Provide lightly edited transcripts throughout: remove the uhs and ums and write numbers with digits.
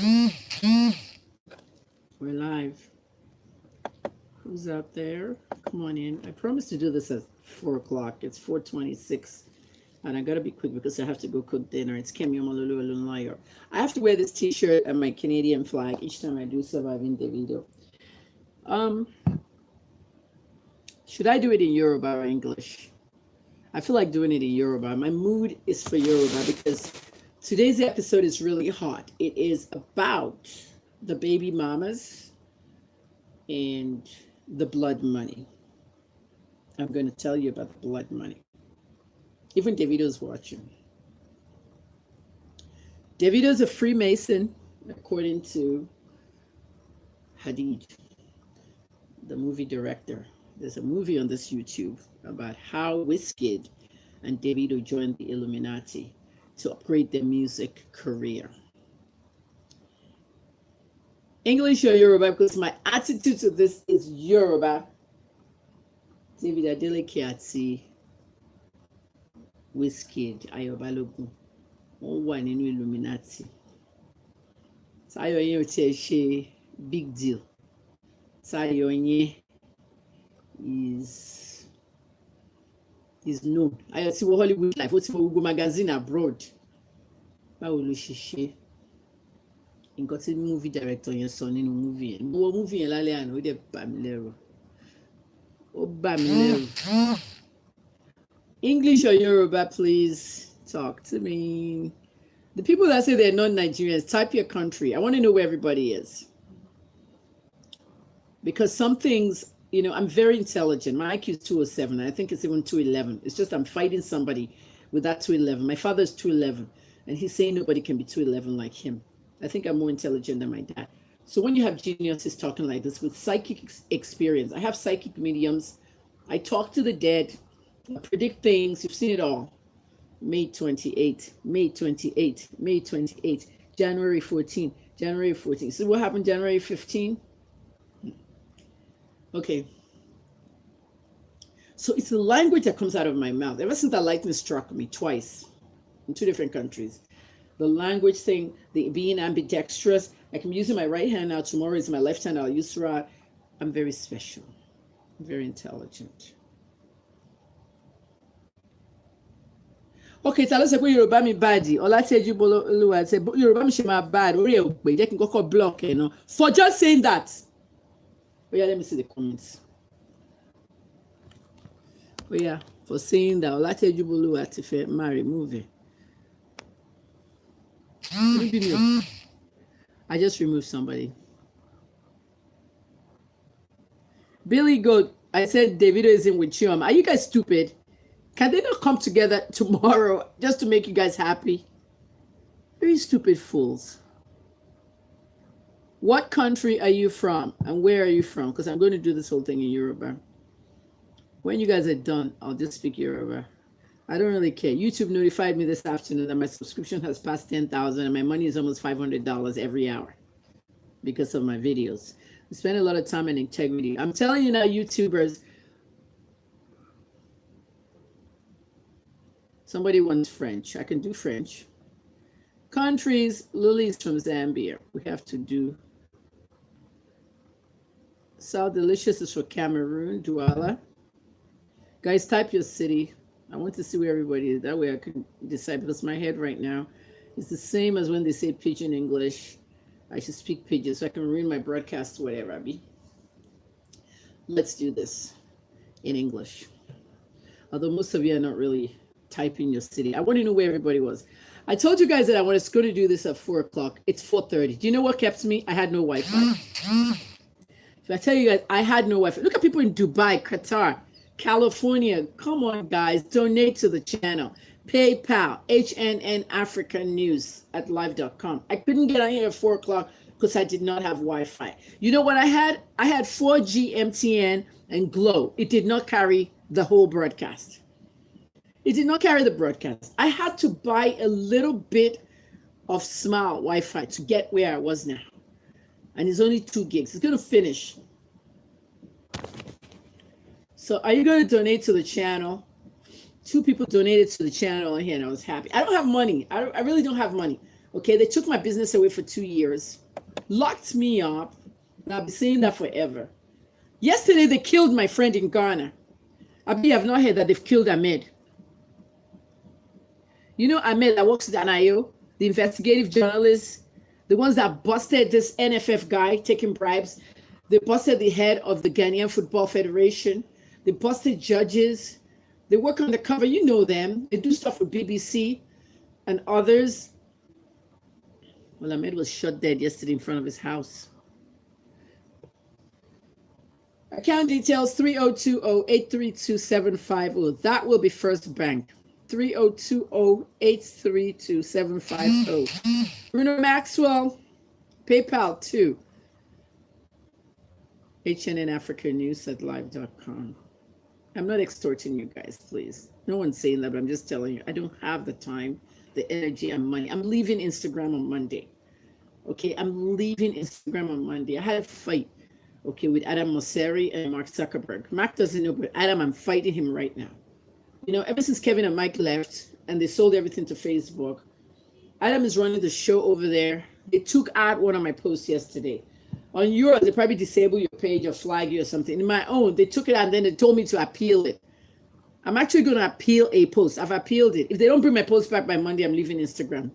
We're live. Who's out there? Come on in. I promised to do this at 4 o'clock. It's 4:26. And I gotta be quick because I have to go cook dinner. It's Kemi Omololu Olunlayo. I have to wear this t-shirt and my Canadian flag each time I do Surviving Davido. Um, should I do it in Yoruba or English? I feel like doing it in Yoruba. My mood is for Yoruba because today's episode is really hot. It is about the baby mamas and the blood money. I'm going to tell you about the blood money. Even Davido's watching. Davido's a Freemason, according to Hadid, the movie director. There's a movie on this YouTube about how Wizkid and Davido joined the Illuminati to upgrade their music career. English or Yoruba, because my attitude to this is Yoruba. David Adeleke àti Wizkid Ayobalogun wọ́n wà nínú Illuminati. Táyọ̀ yẹn ò tiẹ̀ ṣe big deal. Táyọ̀ yẹn is known. Ayọ̀ ti wọ Hollywood life, ó ti wọ gbogbo magazine abroad. Báwo ló ṣe ṣe? Nǹkan tí movie director yẹn sọ nínú movie yẹn. Mo wo movie yẹn lálẹ́ àná, ó dẹ̀ bà mí lẹ́rù. Ó bà mí lẹ́rù. English or Yoruba, please talk to me. The people that say they're not Nigerians, type your country. I want to know where everybody is. Because some things, you know, I'm very intelligent. My IQ is 207. I think it's even 211. It's just I'm fighting somebody with that 211. My father's 211. And he's saying nobody can be 211 like him. I think I'm more intelligent than my dad. So when you have geniuses talking like this with psychic experience, I have psychic mediums. I talk to the dead. I predict things. You've seen it all. May 28, May 28, May 28, January 14, January 14. So what happened January 15? Okay. So it's the language that comes out of my mouth. Ever since that lightning struck me twice in 2 different countries. The language thing, the being ambidextrous. I can be using my right hand now. Tomorrow is my left hand. I'll use throughout. I'm very special. I'm very intelligent. Okay, tell us pé Yorùbá mi bad. Ọlátẹ́jú Bolúwa say Yorùbá mi ṣe máa bad. Orí ẹ̀ ò pé jẹ́ kí n kọ́kọ́ block ẹ̀ náà. For just saying that. Oh yeah, let me see the comments. Oh yeah, for saying that Ọlátẹ́jú Bolúwa ti fẹ́ máa remove it. I just removed somebody. Billy Goat, I said Davido is in with Chioma. Are you guys stupid? Can they not come together tomorrow just to make you guys happy? Very stupid fools. What country are you from? And where are you from? Because I'm going to do this whole thing in Yoruba. When you guys are done, I'll just speak Yoruba. I don't really care. YouTube notified me this afternoon that my subscription has passed 10,000 and my money is almost $500 every hour because of my videos. We spend a lot of time and integrity. I'm telling you now, YouTubers, somebody wants French. I can do French. Countries, Lily's from Zambia. We have to do. South Delicious is for Cameroon, Douala. Guys, type your city. I want to see where everybody is. That way I can decide, because my head right now is the same as when they say pidgin English. I should speak pidgin so I can ruin my broadcast, whatever, Abby. Let's do this in English. Although most of you are not really typing your city. I want to know where everybody was. I told you guys that I was going to do this at 4 o'clock. It's 4:30. Do you know what kept me? I had no Wi-Fi. If I tell you guys, I had no Wi-Fi. Look at people in Dubai, Qatar, California. Come on, guys. Donate to the channel. PayPal, HNN Africa News at live.com. I couldn't get on here at 4 o'clock because I did not have Wi-Fi. You know what I had? I had 4G, MTN, and Glow. It did not carry the whole broadcast. It did not carry the broadcast. I had to buy a little bit of Smile Wi-Fi to get where I was now. And it's only 2 gigs. It's going to finish. So are you going to donate to the channel? 2 people donated to the channel here and I was happy. I don't have money. I really don't have money. Okay, they took my business away for 2 years, locked me up, and I'll be saying that forever. Yesterday, they killed my friend in Ghana. I bet you have not heard that they've killed Ahmed. You know Ahmed that works at NIO, the investigative journalist, the ones that busted this NFF guy taking bribes. They busted the head of the Ghanaian Football Federation. They busted judges. They work undercover. You know them. They do stuff with BBC and others. Well, Ahmed was shot dead yesterday in front of his house. Account details 3020-832-750. That will be First Bank. 3020-832-750. Bruno Maxwell, PayPal 2. HNN Africa News at live.com. I'm not extorting you guys, please. No one's saying that, but I'm just telling you, I don't have the time, the energy, and money. I'm leaving Instagram on Monday. Okay, I'm leaving Instagram on Monday. I had a fight, okay, with Adam Mosseri and Mark Zuckerberg. Mark doesn't know, but Adam, I'm fighting him right now. You know, ever since Kevin and Mike left and they sold everything to Facebook, Adam is running the show over there. They took out one of my posts yesterday. On yours, they probably disable your page or flag you or something. In my own, they took it out and then they told me to appeal it. I'm actually going to appeal a post. I've appealed it. If they don't bring my post back by Monday, I'm leaving Instagram.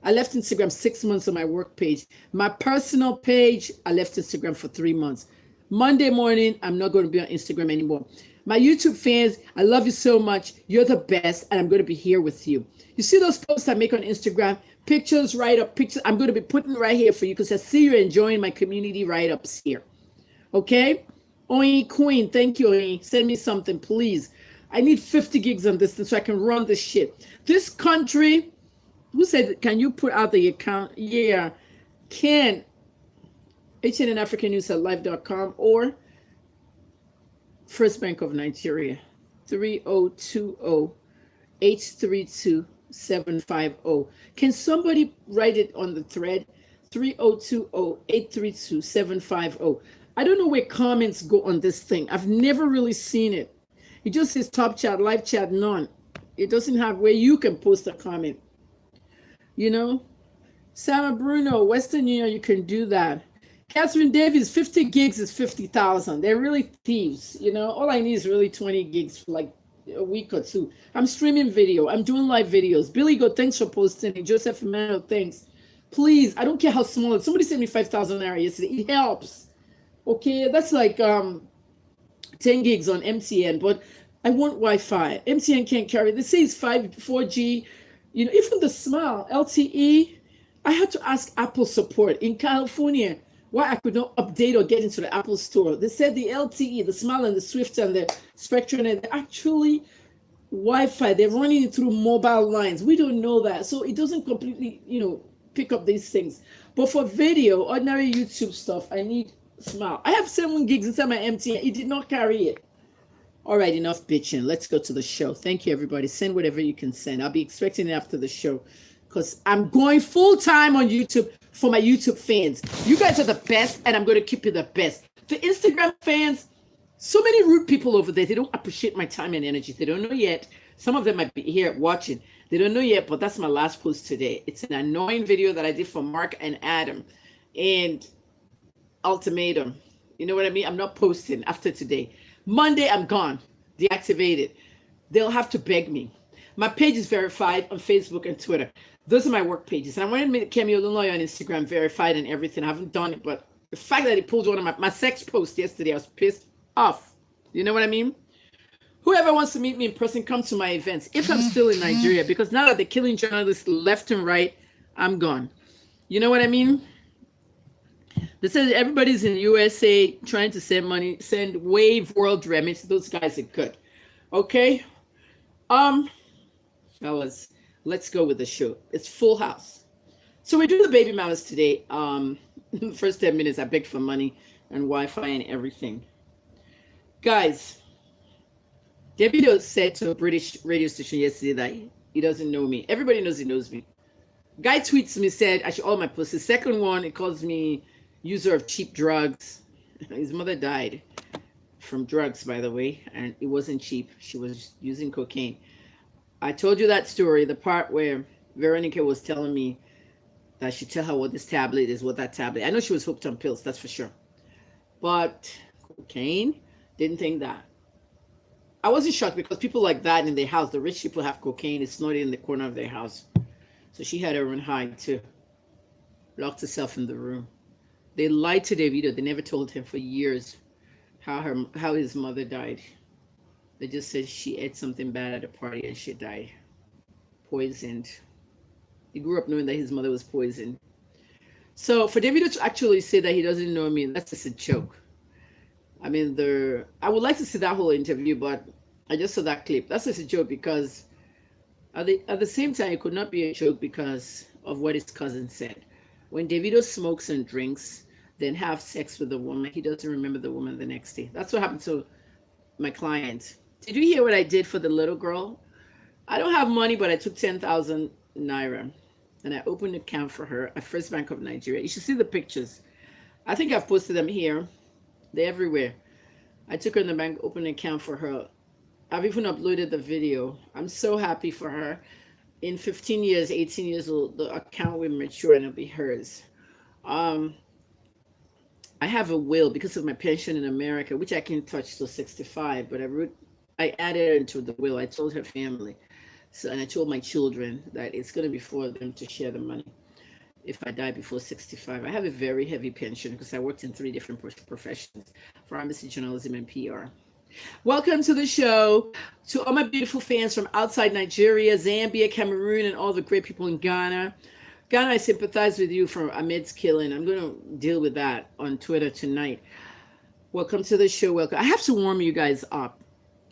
I left Instagram 6 months on my work page. My personal page, I left Instagram for 3 months. Monday morning, I'm not going to be on Instagram anymore. My YouTube fans, I love you so much. You're the best, and I'm going to be here with you. You see those posts I make on Instagram? Pictures, write-up, pictures. I'm going to be putting right here for you because I see you enjoying my community write-ups here. Okay? Oin Queen, thank you, Oin. Send me something, please. I need 50 gigs on this thing so I can run this shit. This country, who said, can you put out the account? Yeah, can. HNN African News at live.com or First Bank of Nigeria, 3020-832-750. Can somebody write it on the thread? 3020-832-750. I don't know where comments go on this thing. I've never really seen it. It just says top chat, live chat, none. It doesn't have where you can post a comment. You know? Sama Bruno, Western Union, you can do that. Catherine Davis, 50 gigs is 50,000. They're really thieves, you know. All I need is really 20 gigs for like a week or two. I'm streaming video. I'm doing live videos. Billy Go, thanks for posting. Joseph Emmanuel, thanks. Please, I don't care how small it is. Somebody sent me 5,000 naira yesterday. It helps. Okay, that's like 10 gigs on MTN, but I want Wi-Fi. MTN can't carry. They say it's 4G. You know, even the small LTE, I had to ask Apple support in California why I could not update or get into the Apple store. They said the LTE, the Smile and the Swift and the Spectrum, and they're actually Wi-Fi. They're running it through mobile lines. We don't know that. So it doesn't completely, you know, pick up these things. But for video, ordinary YouTube stuff, I need Smile. I have 7 gigs inside my MTN. It did not carry it. All right, enough bitching. Let's go to the show. Thank you, everybody. Send whatever you can send. I'll be expecting it after the show because I'm going full-time on YouTube for my YouTube fans. You guys are the best, and I'm going to keep you the best. The Instagram fans, so many rude people over there. They don't appreciate my time and energy. They don't know yet. Some of them might be here watching. They don't know yet, but that's my last post today. It's an annoying video that I did for Mark and Adam. And ultimatum. You know what I mean? I'm not posting after today. Monday, I'm gone. Deactivated. They'll have to beg me. My page is verified on Facebook and Twitter. Those are my work pages. And I wanted to make Kemi Olunloyo on Instagram verified and everything. I haven't done it, but the fact that he pulled one of my sex posts yesterday, I was pissed off. You know what I mean? Whoever wants to meet me in person, come to my events. If I'm still in Nigeria, because now that they're killing journalists left and right, I'm gone. You know what I mean? They said everybody's in USA trying to send money, send Wave World Remits. Those guys are good. Okay? Fellas, let's go with the show. It's full house. So we do the baby mamas today. The first 10 minutes, I begged for money and Wi-Fi and everything. Guys, Davido said to a British radio station yesterday that he doesn't know me. Everybody knows he knows me. Guy tweets me, said, I should all my posts. The second one, it calls me user of cheap drugs. His mother died from drugs, by the way, and it wasn't cheap. She was using cocaine. I told you that story, the part where Veronica was telling me that she tell her what this tablet is, what that tablet. I know she was hooked on pills, that's for sure. But cocaine, didn't think that. I wasn't shocked because people like that in their house, the rich people have cocaine, it's not in the corner of their house. So she had her own hide too. Locked herself in the room. They lied to Davido. They never told him for years how his mother died. They just said she ate something bad at a party and she died. Poisoned. He grew up knowing that his mother was poisoned. So for Davido to actually say that he doesn't know me, that's just a joke. I mean, I would like to see that whole interview, but I just saw that clip. That's just a joke because at the same time, it could not be a joke because of what his cousin said. When Davido smokes and drinks, then have sex with a woman, he doesn't remember the woman the next day. That's what happened to my client. Did you hear what I did for the little girl? I don't have money, but I took 10,000 naira and I opened an account for her at First Bank of Nigeria. You should see the pictures. I think I've posted them here. They're everywhere. I took her in the bank, opened an account for her. I've even uploaded the video. I'm so happy for her. In 15 years, 18 years old, the account will mature and it'll be hers. I have a will because of my pension in America, which I can touch till 65, but I added her into the will. I told her family. And I told my children that it's going to be for them to share the money if I die before 65. I have a very heavy pension because I worked in 3 different professions: pharmacy, journalism, and PR. Welcome to the show. To all my beautiful fans from outside Nigeria, Zambia, Cameroon, and all the great people in Ghana. Ghana, I sympathize with you for Ahmed's killing. I'm going to deal with that on Twitter tonight. Welcome to the show. Welcome. I have to warm you guys up.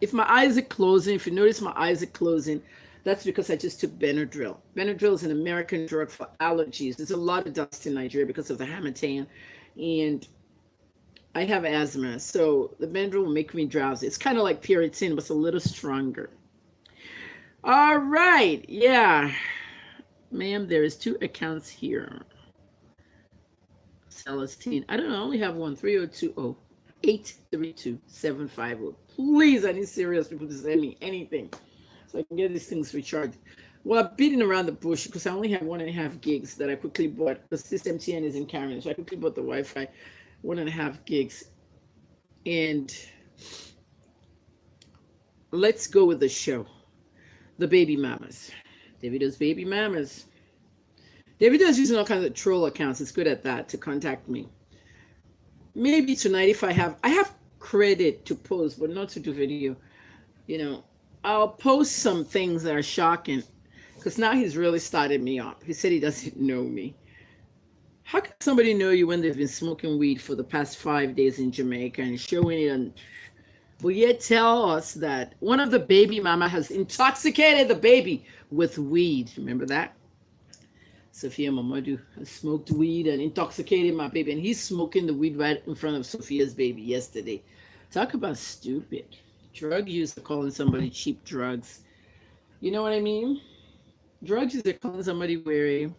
If my eyes are closing, if you notice my eyes are closing, that's because I just took Benadryl. Benadryl is an American drug for allergies. There's a lot of dust in Nigeria because of the Hamilton, and I have asthma, so the Benadryl will make me drowsy. It's kind of like Puritan, but it's a little stronger. All right, yeah. Ma'am, there is 2 accounts here. Celestine, I don't know, I only have one, 3020-832-750. Please, I need serious people to send me anything so I can get these things recharged. Well, I'm beating around the bush because I only have 1.5 gigs that I quickly bought because this MTN isn't carrying, so I quickly bought the Wi-Fi, 1.5 gigs. And let's go with the show. The baby mamas. Davido's baby mamas. Davido's using all kinds of troll accounts. It's good at that to contact me. Maybe tonight if I have credit to post, but not to do video. You know, I'll post some things that are shocking because now he's really started me up. He said he doesn't know me. How can somebody know you when they've been smoking weed for the past 5 days in Jamaica and showing it on? Will you tell us that one of the baby mama has intoxicated the baby with weed? Remember that? Sophia Mamadou has smoked weed and intoxicated my baby, and he's smoking the weed right in front of Sophia's baby yesterday. Talk about stupid. Drug use are calling somebody cheap drugs. You know what I mean? Drug use are calling somebody wearing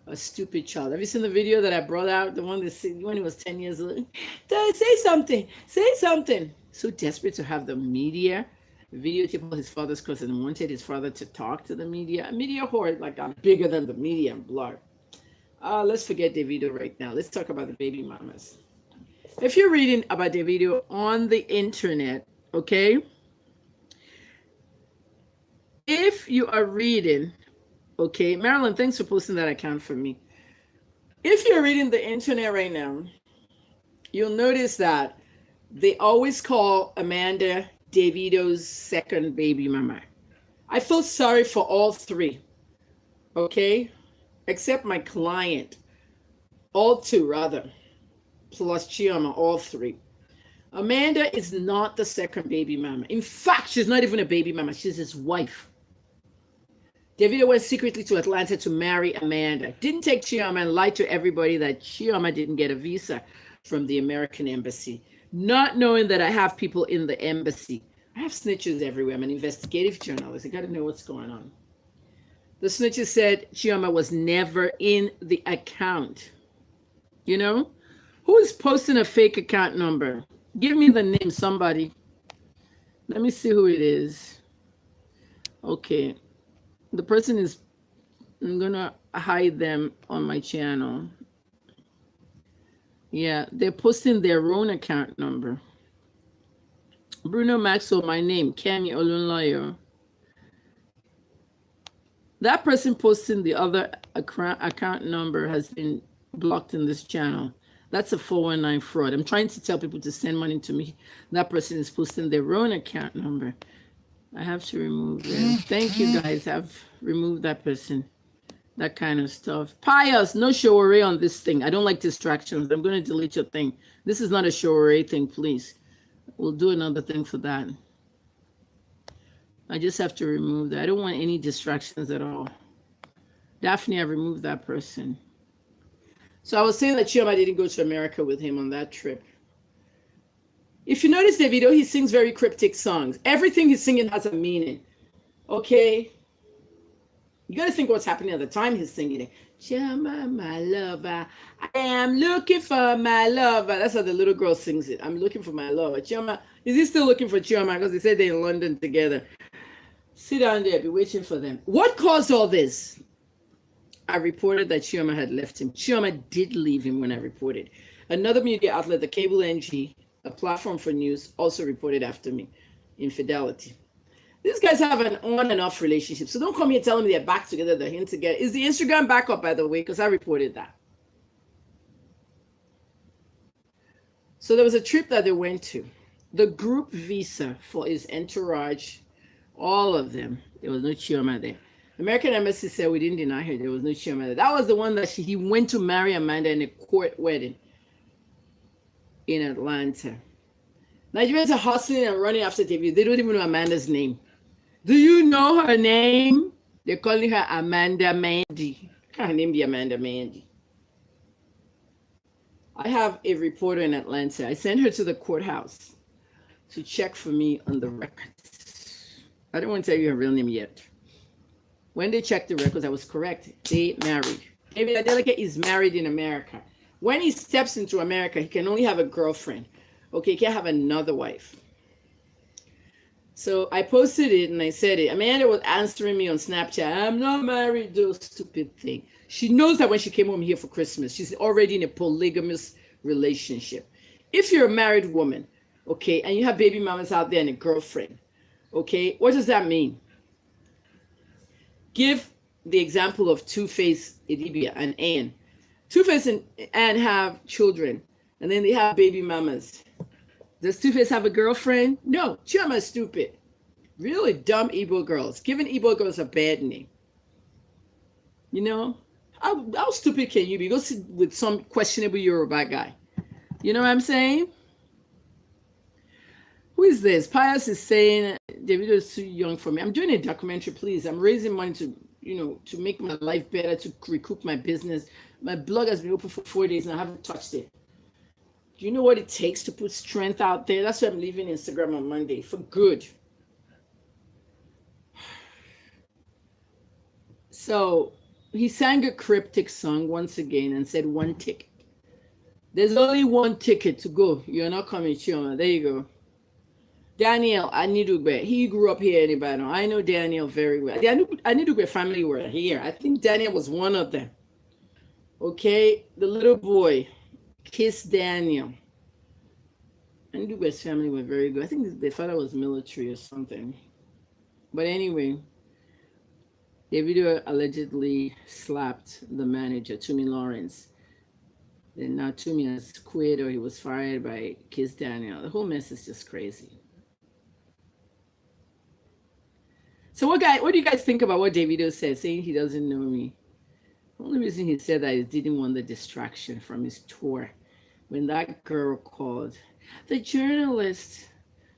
a stupid child. Have you seen the video that I brought out? The one that when he was 10 years old. Say something. Say something. So desperate to have the media videotape all his father's cousin and wanted his father to talk to the media. A media whore, like I'm bigger than the media and blog. Let's forget Davido right now. Let's talk about the baby mamas. If you're reading about Davido on the internet, okay? If you are reading, okay, Marilyn, thanks for posting that account for me. If you're reading the internet right now, you'll notice that they always call Amanda Davido's second baby mama. I feel sorry for all 3, okay? Except my client. All 2, rather. Plus Chioma, all 3. Amanda is not the second baby mama. In fact, she's not even a baby mama. She's his wife. Davido went secretly to Atlanta to marry Amanda. Didn't take Chioma and lied to everybody that Chioma didn't get a visa from the American embassy. Not knowing that I have people in the embassy. I have snitches everywhere. I'm an investigative journalist. I got to know what's going on. The snitches said Chioma was never in the account. You know? Who is posting a fake account number? Give me the name, somebody. Let me see who it is. Okay. The person is I'm gonna hide them on my channel. Yeah, they're posting their own account number. Bruno Maxwell, my name, Kemi Olunlayo. That person posting the other account number has been blocked in this channel. That's a 419 fraud. I'm trying to tell people to send money to me. That person is posting their own account number. I have to remove them. Thank you guys. I've removed that person. That kind of stuff. Pious, no showery on this thing. I don't like distractions. I'm going to delete your thing. This is not a showery thing, please. We'll do another thing for that. I just have to remove that. I don't want any distractions at all. Daphne, I removed that person. So I was saying that Chioma didn't go to America with him on that trip. If you notice the video, he sings very cryptic songs. Everything he's singing has a meaning. Okay? You got to think what's happening at the time he's singing it. Chioma, my lover, I am looking for my lover. That's how the little girl sings it. I'm looking for my lover. Chioma, is he still looking for Chioma? Because they said they're in London together. Sit down there, be waiting for them. What caused all this? I reported that Chioma had left him. Chioma did leave him when I reported. Another media outlet, the Cable NG, a platform for news, also reported after me. Infidelity. These guys have an on and off relationship. So don't come here telling me they're back together, they're in together. Is the Instagram back up, by the way? Because I reported that. So there was a trip that they went to. The group visa for his entourage, all of them. There was no Chioma there. American Embassy said we didn't deny her. There was no Chioma there. That was the one that he went to marry Amanda in a court wedding in Atlanta. Nigerians are hustling and running after TV. They don't even know Amanda's name. Do you know her name? They're calling her Amanda Mandy. Can her name be Amanda Mandy? I have a reporter in Atlanta. I sent her to the courthouse to check for me on the records. I don't want to tell you her real name yet. When they checked the records, I was correct. They married. David Adeleke is married in America. When he steps into America, he can only have a girlfriend. Okay, he can't have another wife. So I posted it and I said it. Amanda was answering me on Snapchat. I'm not married, those stupid thing. She knows that when she came home here for Christmas, she's already in a polygamous relationship. If you're a married woman, okay, and you have baby mamas out there and a girlfriend, okay, what does that mean? Give the example of Two-Face, Idibia, and Ann. Two-Face and Ann have children, and then they have baby mamas. Does Two-Face have a girlfriend? No, Chioma is stupid. Really dumb Igbo girls. Giving Igbo girls a bad name. You know? How stupid can you be? Go sit with some questionable Yoruba guy. You know what I'm saying? Who is this? Pius is saying, Davido is too young for me. I'm doing a documentary, please. I'm raising money to, to make my life better, to recoup my business. My blog has been open for 4 days and I haven't touched it. Do you know what it takes to put strength out there? That's why I'm leaving Instagram on Monday for good. So he sang a cryptic song once again and said one ticket. There's only one ticket to go. You're not coming, Chioma. There you go. Daniel Anidugbe. He grew up here in Ibadan. I know Daniel very well. The Anidugbe family were here. I think Daniel was one of them. Okay, the little boy. Kiss Daniel. And Dugbe's family were very good. I think their father was military or something. But anyway, Davido allegedly slapped the manager, Tumi Lawrence. Then now Tumi has quit or he was fired by Kiss Daniel. The whole mess is just crazy. So what do you guys think about what Davido said, saying he doesn't know me? The only reason he said that is he didn't want the distraction from his tour. When that girl called, the journalist,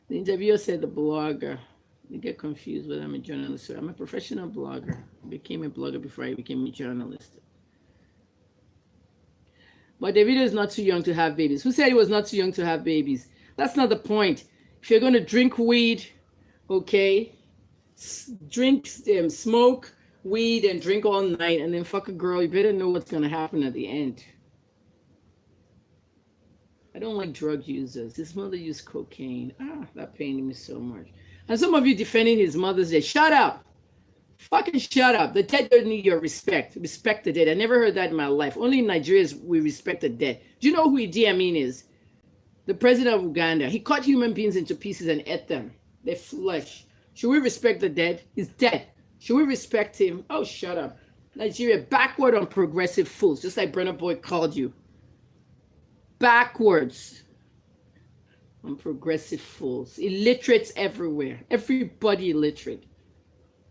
the interviewer said the blogger. You get confused whether I'm a journalist or I'm a professional blogger. I became a blogger before I became a journalist. But Davido is not too young to have babies. Who said he was not too young to have babies? That's not the point. If you're going to drink weed, okay, smoke weed and drink all night and then fuck a girl, you better know what's going to happen at the end. I don't like drug users. His mother used cocaine. That pained me so much. And some of you defending his mother's day. Shut up. Fucking shut up. The dead don't need your respect. Respect the dead. I never heard that in my life. Only in Nigeria we respect the dead. Do you know who Idi Amin is? The president of Uganda. He cut human beings into pieces and ate them. Their flesh. Should we respect the dead? He's dead. Should we respect him? Oh, shut up. Nigeria, backward on progressive fools, just like Brenner Boy called you. Backwards on progressive fools. Illiterates everywhere. Everybody illiterate.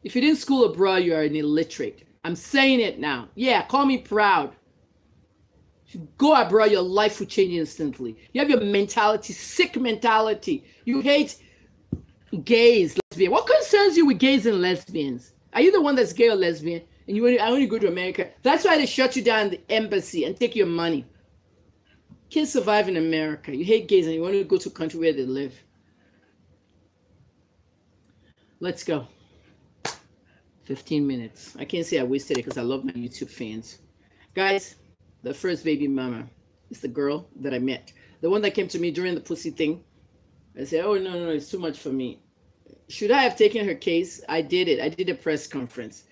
If you didn't school abroad, you are an illiterate. I'm saying it now. Yeah, call me proud. If you go abroad, your life will change instantly. You have your mentality, sick mentality. You hate gays, lesbians. What concerns you with gays and lesbians? Are you the one that's gay or lesbian? And I only go to America. That's why they shut you down at the embassy and take your money. Can't survive in America. You hate gays and you want to go to a country where they live. Let's go. 15 minutes. I can't say I wasted it because I love my YouTube fans. Guys, the first baby mama is the girl that I met. The one that came to me during the pussy thing. I said, oh, no, it's too much for me. Should I have taken her case? I did it. I did a press conference.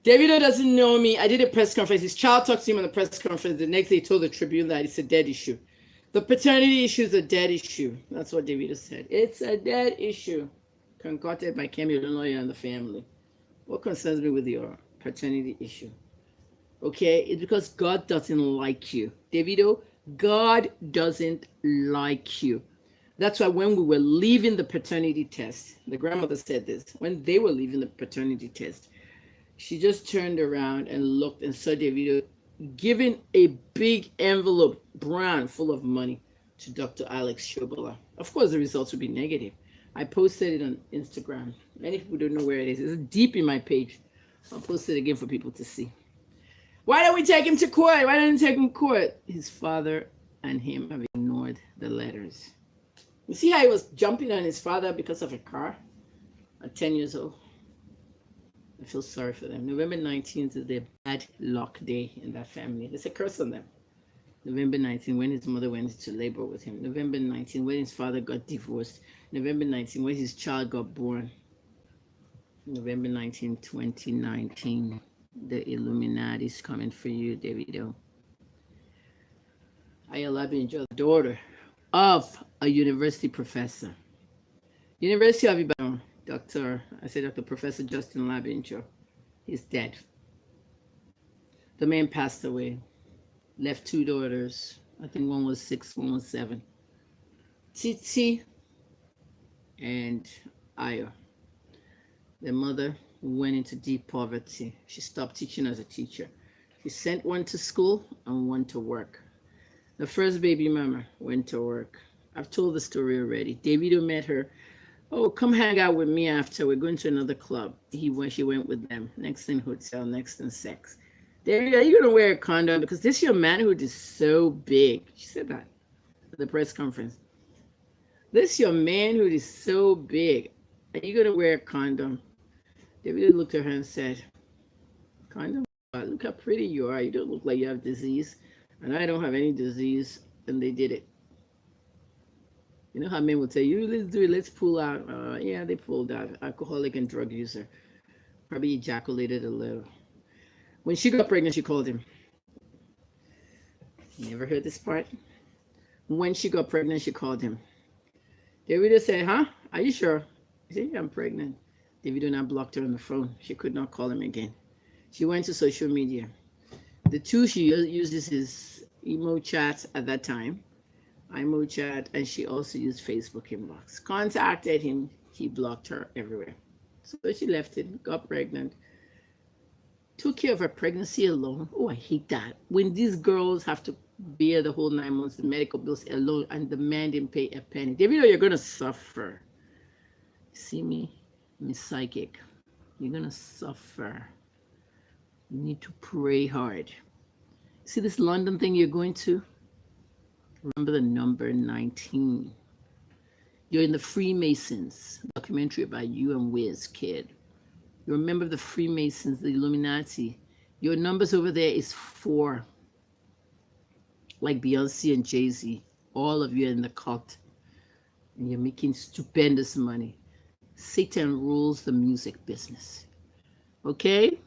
Davido doesn't know me. I did a press conference. His child talked to him on the press conference. The next day he told the Tribune that it's a dead issue. The paternity issue is a dead issue. That's what Davido said. It's a dead issue. Concocted by Kemi Olunloyo and the family. What concerns me with your paternity issue? Okay, it's because God doesn't like you. Davido, God doesn't like you. That's why when we were leaving the paternity test, the grandmother said this, when they were leaving the paternity test, she just turned around and looked and saw Davido giving a big envelope, brown, full of money to Dr. Alex Shobala. Of course, the results would be negative. I posted it on Instagram. Many people don't know where it is. It's deep in my page. I'll post it again for people to see. Why don't we take him to court? Why don't we take him to court? His father and him have ignored the letters. You see how he was jumping on his father because of a car at 10 years old? I feel sorry for them. November 19th is their bad luck day in that family. There's a curse on them. November 19th, when his mother went into labor with him. November 19th, when his father got divorced. November 19th, when his child got born. November 19th, 2019. The Illuminati is coming for you, Davido. Ayala Benjo, daughter of a university professor. University of Ibadan, Dr. Professor Justin Labincho. He's dead. The man passed away. Left two daughters. I think one was 6, one was 7. Titi and Ayo. Their mother went into deep poverty. She stopped teaching as a teacher. She sent one to school and one to work. The first baby mama went to work. I've told the story already. Davido met her. Oh, come hang out with me after. We're going to another club. She went with them. Next thing hotel, next thing sex. Davido, are you going to wear a condom? Because this your manhood is so big. She said that at the press conference. This your manhood is so big. Are you going to wear a condom? Davido looked at her and said, condom? Look how pretty you are. You don't look like you have disease. And I don't have any disease. And they did it. You know how men will tell you, let's do it, let's pull out. Yeah, they pulled out. Alcoholic and drug user. Probably ejaculated a little. When she got pregnant, she called him. Never heard this part? When she got pregnant, she called him. Davido said, huh? Are you sure? He said, yeah, I'm pregnant. Davido now blocked her on the phone. She could not call him again. She went to social media. The two she uses is emo chat at that time. IMO chat, and she also used Facebook inbox. Contacted him, he blocked her everywhere. So she left it, got pregnant, took care of her pregnancy alone. Oh, I hate that. When these girls have to bear the whole 9 months, the medical bills alone, and the man didn't pay a penny. Davido, you're going to suffer. See me? I'm psychic. You're going to suffer. You need to pray hard. See this London thing you're going to? Remember the number 19. You're in the Freemasons, documentary about you and Wiz Kid. You remember the Freemasons, the Illuminati. Your numbers over there is 4. Like Beyonce and Jay-Z. All of you are in the cult. And you're making stupendous money. Satan rules the music business. Okay?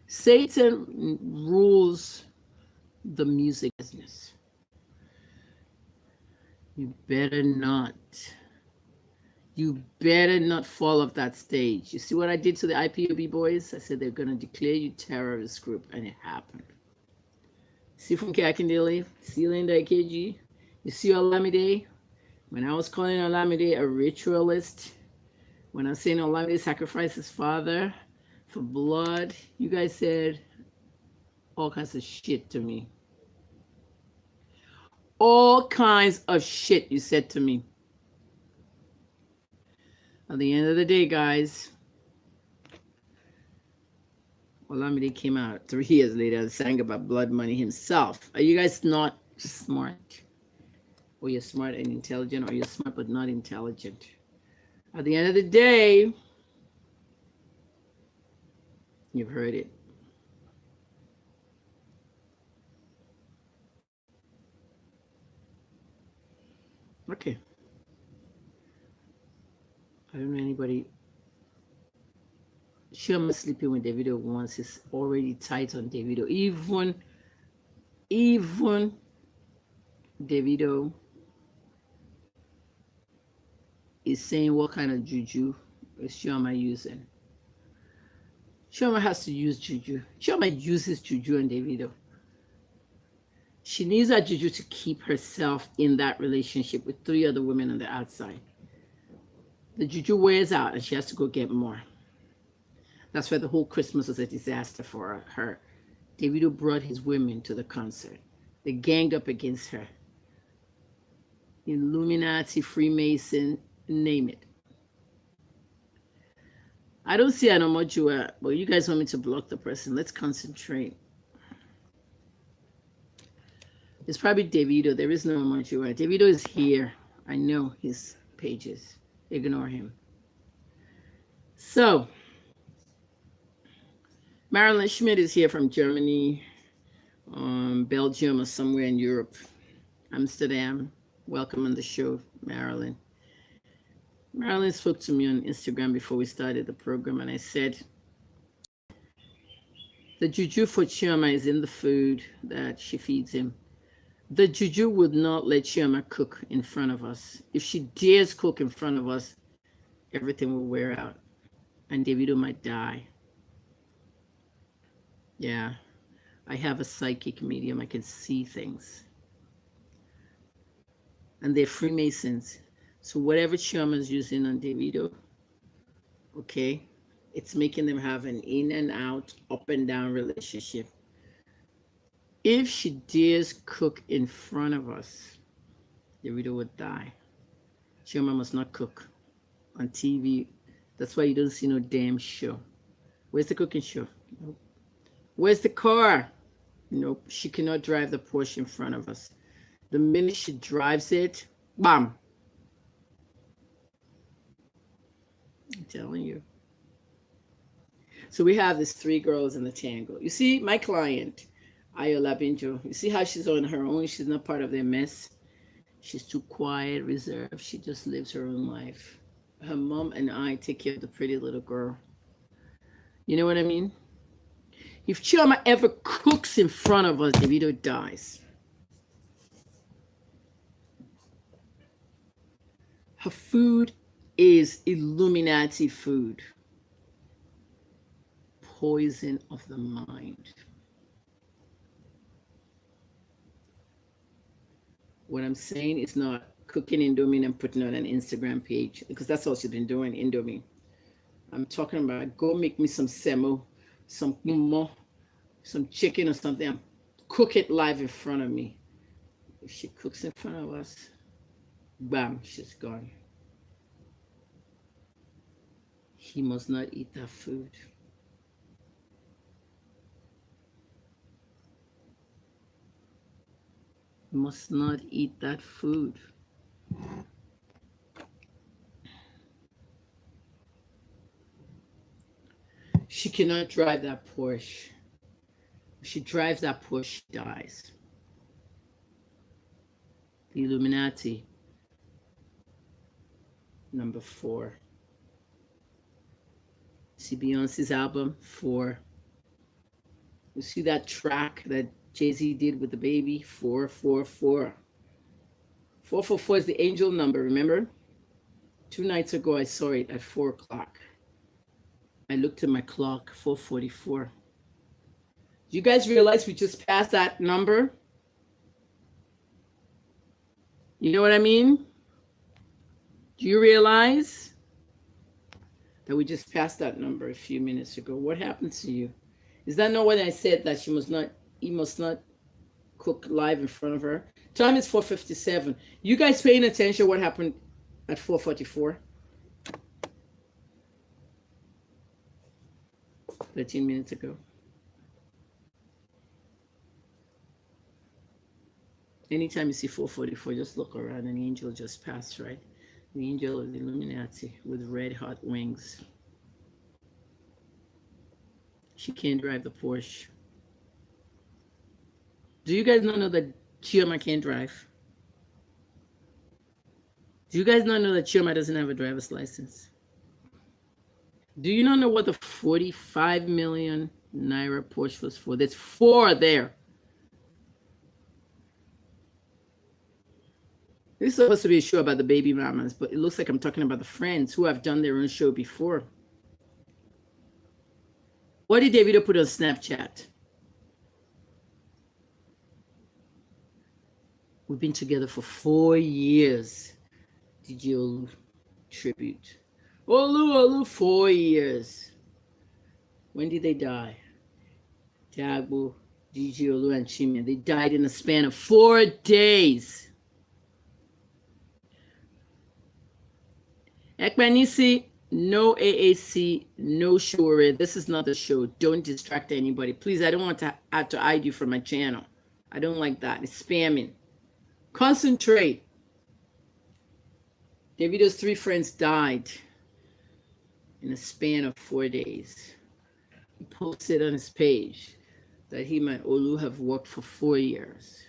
Satan rules the music business. You better not. You better not fall off that stage. You see what I did to the IPOB boys? I said they're going to declare you terrorist group, and it happened. See from Kakindele, see Linda AKG, you see Olamide. When I was calling Olamide a ritualist, when I was saying Olamide sacrificed his father for blood, you guys said all kinds of shit to me. All kinds of shit you said to me. At the end of the day, guys, Olamide came out 3 years later and sang about blood money himself. Are you guys not smart? Or you're smart and intelligent, or you're smart but not intelligent? At the end of the day, you've heard it. Okay. I don't know anybody. Chioma sleeping with Davido once is already tight on Davido. Even Davido is saying what kind of juju is Chioma using. Chioma has to use juju. Chioma uses juju on Davido. She needs that juju to keep herself in that relationship with 3 other women on the outside. The juju wears out and she has to go get more. That's why the whole Christmas was a disaster for her. Davido brought his women to the concert. They ganged up against her. Illuminati, Freemason, name it. I don't see Anomojua, but you guys want me to block the person. Let's concentrate. It's probably Davido. There is no Anomojua. Davido is here. I know his pages. Ignore him. So, Marilyn Schmidt is here from Germany, Belgium, or somewhere in Europe. Amsterdam. Welcome on the show, Marilyn. Marilyn spoke to me on Instagram before we started the program, and I said, the juju for Chioma is in the food that she feeds him. The juju would not let Chioma cook in front of us. If she dares cook in front of us, everything will wear out, and Davido might die. Yeah, I have a psychic medium. I can see things. And they're Freemasons. So whatever Chioma's using on Davido, okay, it's making them have an in and out, up and down relationship. If she dares cook in front of us, Davido would die. Chioma must not cook on TV. That's why you don't see no damn show. Where's the cooking show? Nope. Where's the car? Nope. She cannot drive the Porsche in front of us. The minute she drives it, bam. I'm telling you. So we have these 3 girls in the tango. You see, my client, Ayola Binjo, you see how she's on her own? She's not part of their mess. She's too quiet, reserved. She just lives her own life. Her mom and I take care of the pretty little girl. You know what I mean? If Chioma ever cooks in front of us, Davido dies. Her food is Illuminati food. Poison of the mind. What I'm saying is not cooking Indomie and putting on an Instagram page, because that's all she's been doing, Indomie. I'm talking about go make me some semo, some kumo, some chicken or something. Cook it live in front of me. If she cooks in front of us, bam, she's gone. He must not eat that food. He must not eat that food. She cannot drive that Porsche. If she drives that Porsche, she dies. The Illuminati, number 4. See Beyonce's album 4. You see that track that Jay-Z did with the baby? 444. 444 is the angel number, remember? 2 nights ago, I saw it at 4 o'clock. I looked at my clock, 4:44. Do you guys realize we just passed that number? You know what I mean? Do you realize that we just passed that number a few minutes ago? What happened to you? Is that not when I said that he must not cook live in front of her? Time is 4:57. You guys paying attention what happened at 4:44? 13 minutes ago. Anytime you see 4:44, just look around. An angel just passed, right? The angel of the Illuminati with red hot wings. She can't drive the Porsche. Do you guys not know that Chioma can't drive? Do you guys not know that Chioma doesn't have a driver's license? Do you not know what the 45 million naira Porsche was for? There's 4 there. This is supposed to be a show about the baby mamas, but it looks like I'm talking about the friends who have done their own show before. What did Davido put on Snapchat? We've been together for 4 years. DJ tribute. Olu, 4 years. When did they die? Dagbo, DJ Olu, and Chimia. They died in a span of 4 days. Ekmanisi, no AAC, no Shore. This is not the show. Don't distract anybody. Please, I don't want to have to hide you from my channel. I don't like that. It's spamming. Concentrate. Davido's 3 friends died in a span of 4 days. He posted on his page that he and Olu have worked for 4 years.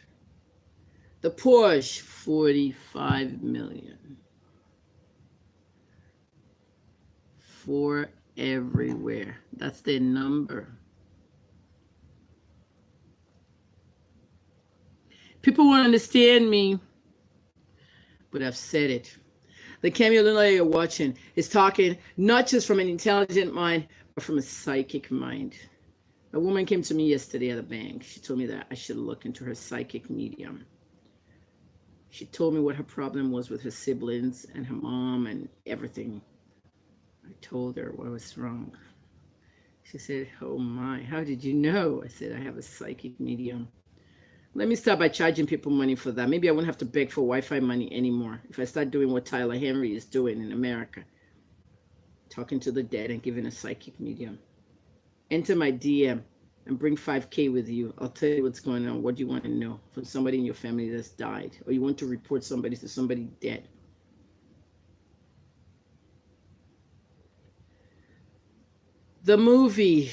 The Porsche, 45 million. 4 everywhere. That's their number. People won't understand me, but I've said it. The Cameo Luna you're watching is talking not just from an intelligent mind, but from a psychic mind. A woman came to me yesterday at a bank. She told me that I should look into her psychic medium. She told me what her problem was with her siblings and her mom and everything. I told her what was wrong. She said, oh my, how did you know? I said, I have a psychic medium. Let me start by charging people money for that. Maybe I won't have to beg for Wi-Fi money anymore if I start doing what Tyler Henry is doing in America. Talking to the dead and giving a psychic medium. Enter my DM and bring 5K with you. I'll tell you what's going on. What do you want to know from somebody in your family that's died? Or you want to report somebody to somebody dead? The movie,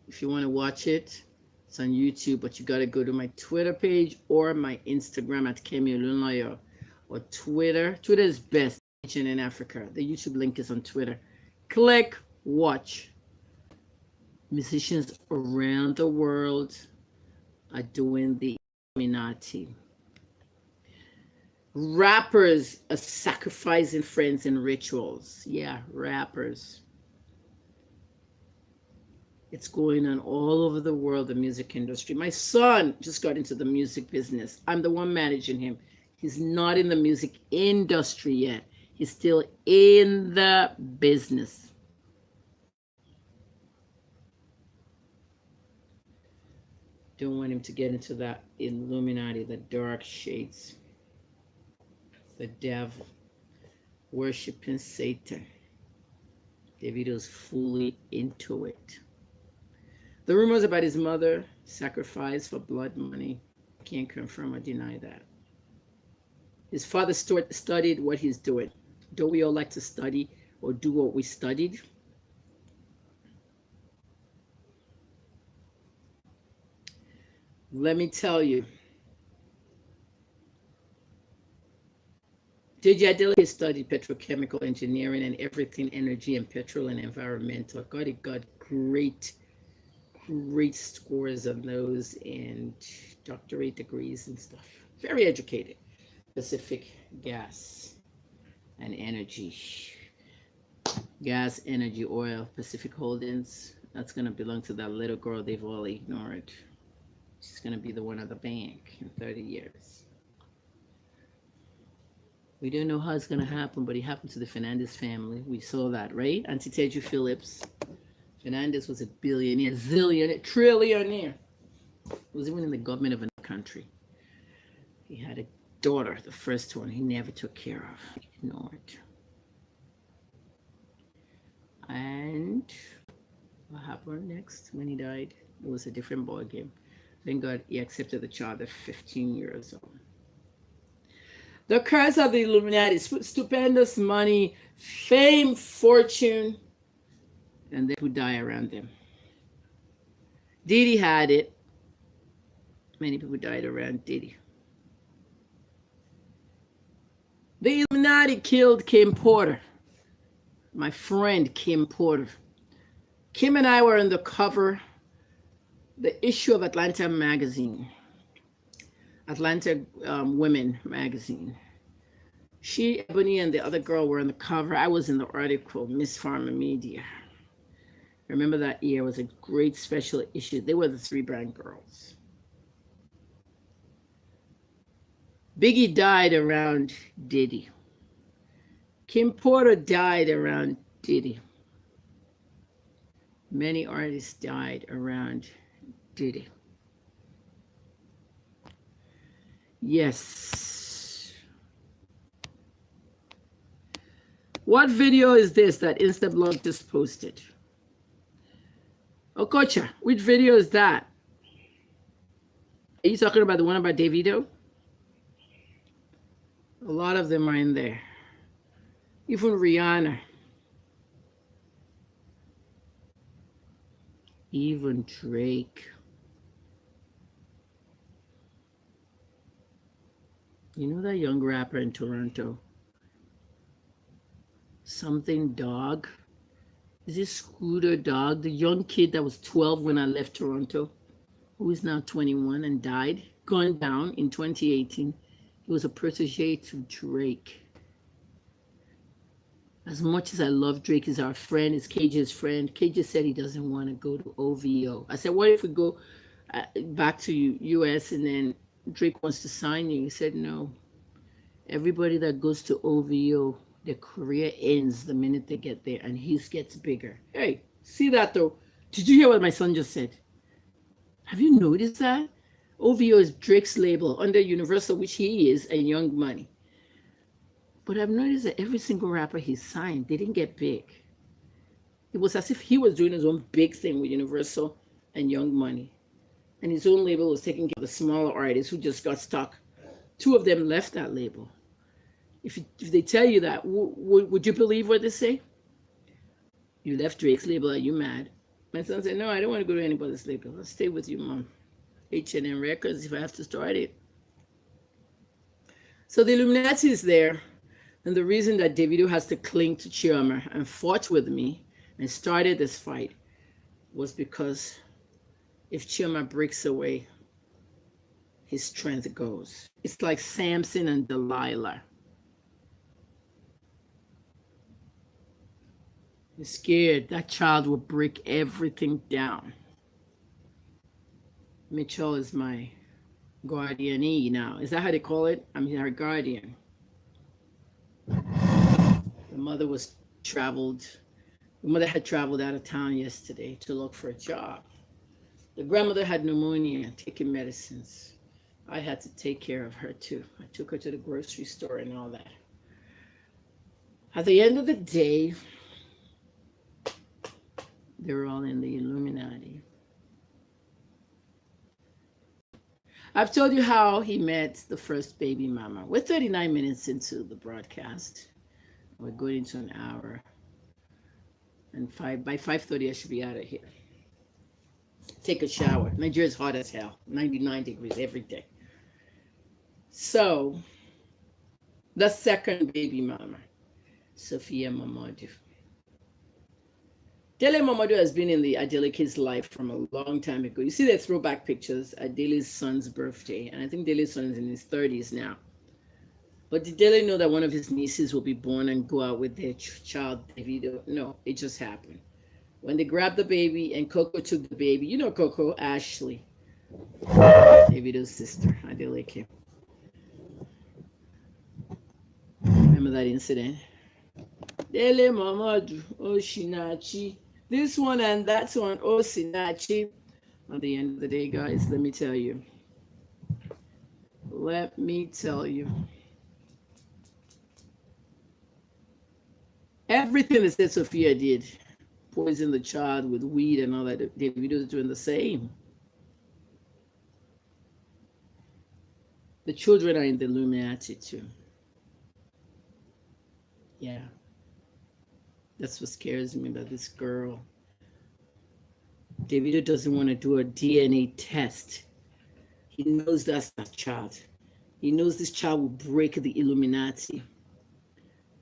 if you want to watch it, it's on YouTube, but you got to go to my Twitter page or my Instagram at Kemi Olunloyo, or Twitter. Twitter is best in Africa. The YouTube link is on Twitter. Click, watch. Musicians around the world are doing the Illuminati. Rappers are sacrificing friends in rituals. Yeah, rappers. It's going on all over the world, the music industry. My son just got into the music business. I'm the one managing him. He's not in the music industry yet. He's still in the business. Don't want him to get into that Illuminati, the dark shades, the devil, worshiping Satan. Davido's fully into it. The rumors about his mother sacrificed for blood money, I can't confirm or deny that. His father studied what he's doing. Don't we all like to study or do what we studied? Let me tell you, He studied petrochemical engineering and everything energy and petrol and environmental. God, he got great scores on those and doctorate degrees and stuff. Very educated. Pacific Gas and Energy. Gas, Energy, Oil, Pacific Holdings. That's going to belong to that little girl they've all ignored. She's going to be the one at the bank in 30 years. We don't know how it's going to happen, but it happened to the Fernandez family. We saw that, right? Auntie Teju Phillips. Fernandez was a billionaire, zillionaire, trillionaire. He was even in the government of another country. He had a daughter, the first one, he never took care of, ignored. And what happened next when he died? It was a different ball game. Thank God he accepted the child at 15 years old. The curse of the Illuminati: stupendous money, fame, fortune, and they who die around them. Didi had it. Many people died around Didi. The Illuminati killed Kim Porter, my friend Kim Porter. Kim and I were on the cover, the issue of Atlanta magazine, Atlanta Women magazine. She, Ebony, and the other girl were on the cover. I was in the article, Miss Pharma Media. Remember that year was a great special issue. They were the three brand girls. Biggie died around Diddy. Kim Porter died around Diddy. Many artists died around Diddy. Yes. What video is this that Instablog just posted? Okocha, which video is that? Are you talking about the one about Davido? A lot of them are in there. Even Rihanna. Even Drake. You know that young rapper in Toronto? Something Dog. Is it Scooter Dog? The young kid that was 12 when I left Toronto, who is now 21 and died, gone down in 2018. He was a protege to Drake. As much as I love Drake, he's our friend, he's KJ's friend. KJ said he doesn't want to go to OVO. I said, what if we go back to US and then Drake wants to sign you? He said, no. Everybody that goes to OVO, their career ends the minute they get there, and his gets bigger. Hey, see that though? Did you hear what my son just said? Have you noticed that? OVO is Drake's label under Universal, which he is, and Young Money. But I've noticed that every single rapper he signed, they didn't get big. It was as if he was doing his own big thing with Universal and Young Money. And his own label was taking care of the smaller artists who just got stuck. Two of them left that label. If they tell you that, would you believe what they say? You left Drake's label, are you mad? My son said, no, I don't want to go to anybody's label. I'll stay with you, Mom. H&M Records, if I have to start it. So the Illuminati is there. And the reason that Davido has to cling to Chioma and fought with me and started this fight was because if Chioma breaks away, his strength goes. It's like Samson and Delilah. He's scared that child will break everything down. Mitchell is my guardianee now. Is that how they call it? I'm her guardian. The mother had traveled out of town yesterday to look for a job. The grandmother had pneumonia, taking medicines. I had to take care of her too. I took her to the grocery store and all that. At the end of the day, they were all in the Illuminati. I've told you how he met the first baby mama. We're 39 minutes into the broadcast. We're going into an hour. And by 5:30, I should be out of here. Take a shower. Nigeria's hot as hell. 99 degrees every day. So, The second baby mama, Sophia Mamadou. Dele Mamadou has been in the Adeleke's life from a long time ago. You see the throwback pictures at Dele's son's birthday, and I think Dele's son is in his 30s now. But did Dele know that one of his nieces will be born and go out with their child, Davido? No, it just happened. When they grabbed the baby and Coco took the baby, you know Coco, Ashley, Davido's sister, Adeleke. Remember that incident? Dele Mamadou, Oshinachi. This one and that one, Osinachi. At the end of the day, guys, let me tell you. Let me tell you. Everything that said Sophia did, poison the child with weed and all that, Davido is doing the same. The children are in the Illuminati too. Yeah. That's what scares me about this girl. Davido doesn't want to do a DNA test. He knows that's that child. He knows this child will break the Illuminati.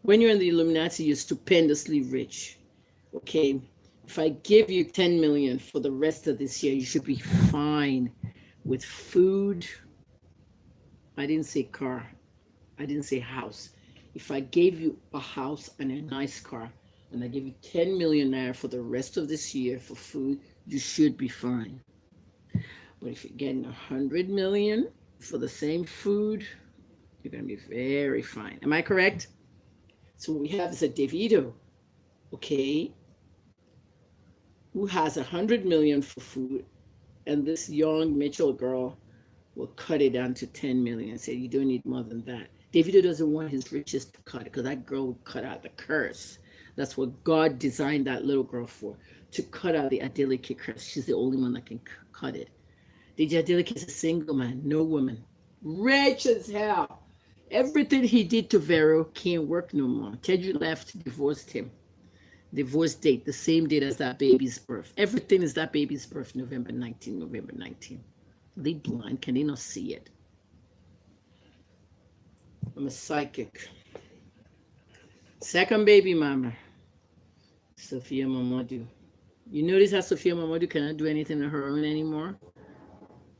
When you're in the Illuminati, you're stupendously rich. Okay? If I give you 10 million for the rest of this year, you should be fine with food. I didn't say car. I didn't say house. If I gave you a house and a nice car, and I give you 10 million naira for the rest of this year for food, you should be fine. But if you're getting 100 million for the same food, you're going to be very fine. Am I correct? So what we have is a Davido, okay, who has 100 million for food, and this young Mitchell girl will cut it down to 10 million and say, you don't need more than that. Davido doesn't want his riches to cut it because that girl will cut out the curse. That's what God designed that little girl for, to cut out the Adeleke curse. She's the only one that can cut it. DJ Adeleke is a single man, no woman. Rich as hell. Everything he did to Vero can't work no more. Teddy left, divorced him. Divorce date, the same date as that baby's birth. Everything is that baby's birth, November 19, November 19. Are they blind? Can they not see it? I'm a psychic. Second baby mama, Sophia Mamadou. You notice how Sophia Mamadou cannot do anything on her own anymore?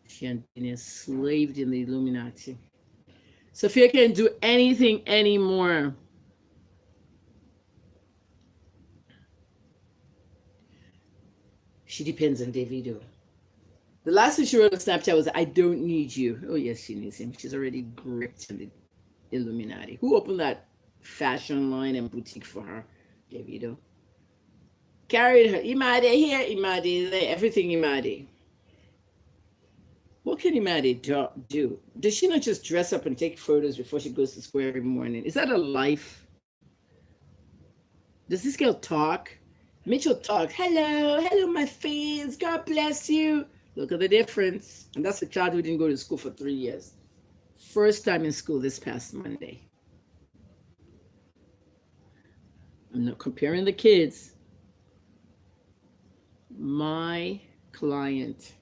She had been enslaved in the Illuminati. Sophia can't do anything anymore. She depends on Davido. The last thing she wrote on Snapchat was, I don't need you. Oh, yes, she needs him. She's already gripped in the Illuminati. Who opened that fashion line and boutique for her? Davido. Carried her. Imade here, Imade there. Everything Imade. What can Imade do? Does she not just dress up and take photos before she goes to school every morning? Is that a life? Does this girl talk? Mitchell talks. Hello, my fans. God bless you. Look at the difference. And that's a child who didn't go to school for 3 years. First time in school this past Monday. I'm not comparing the kids. My client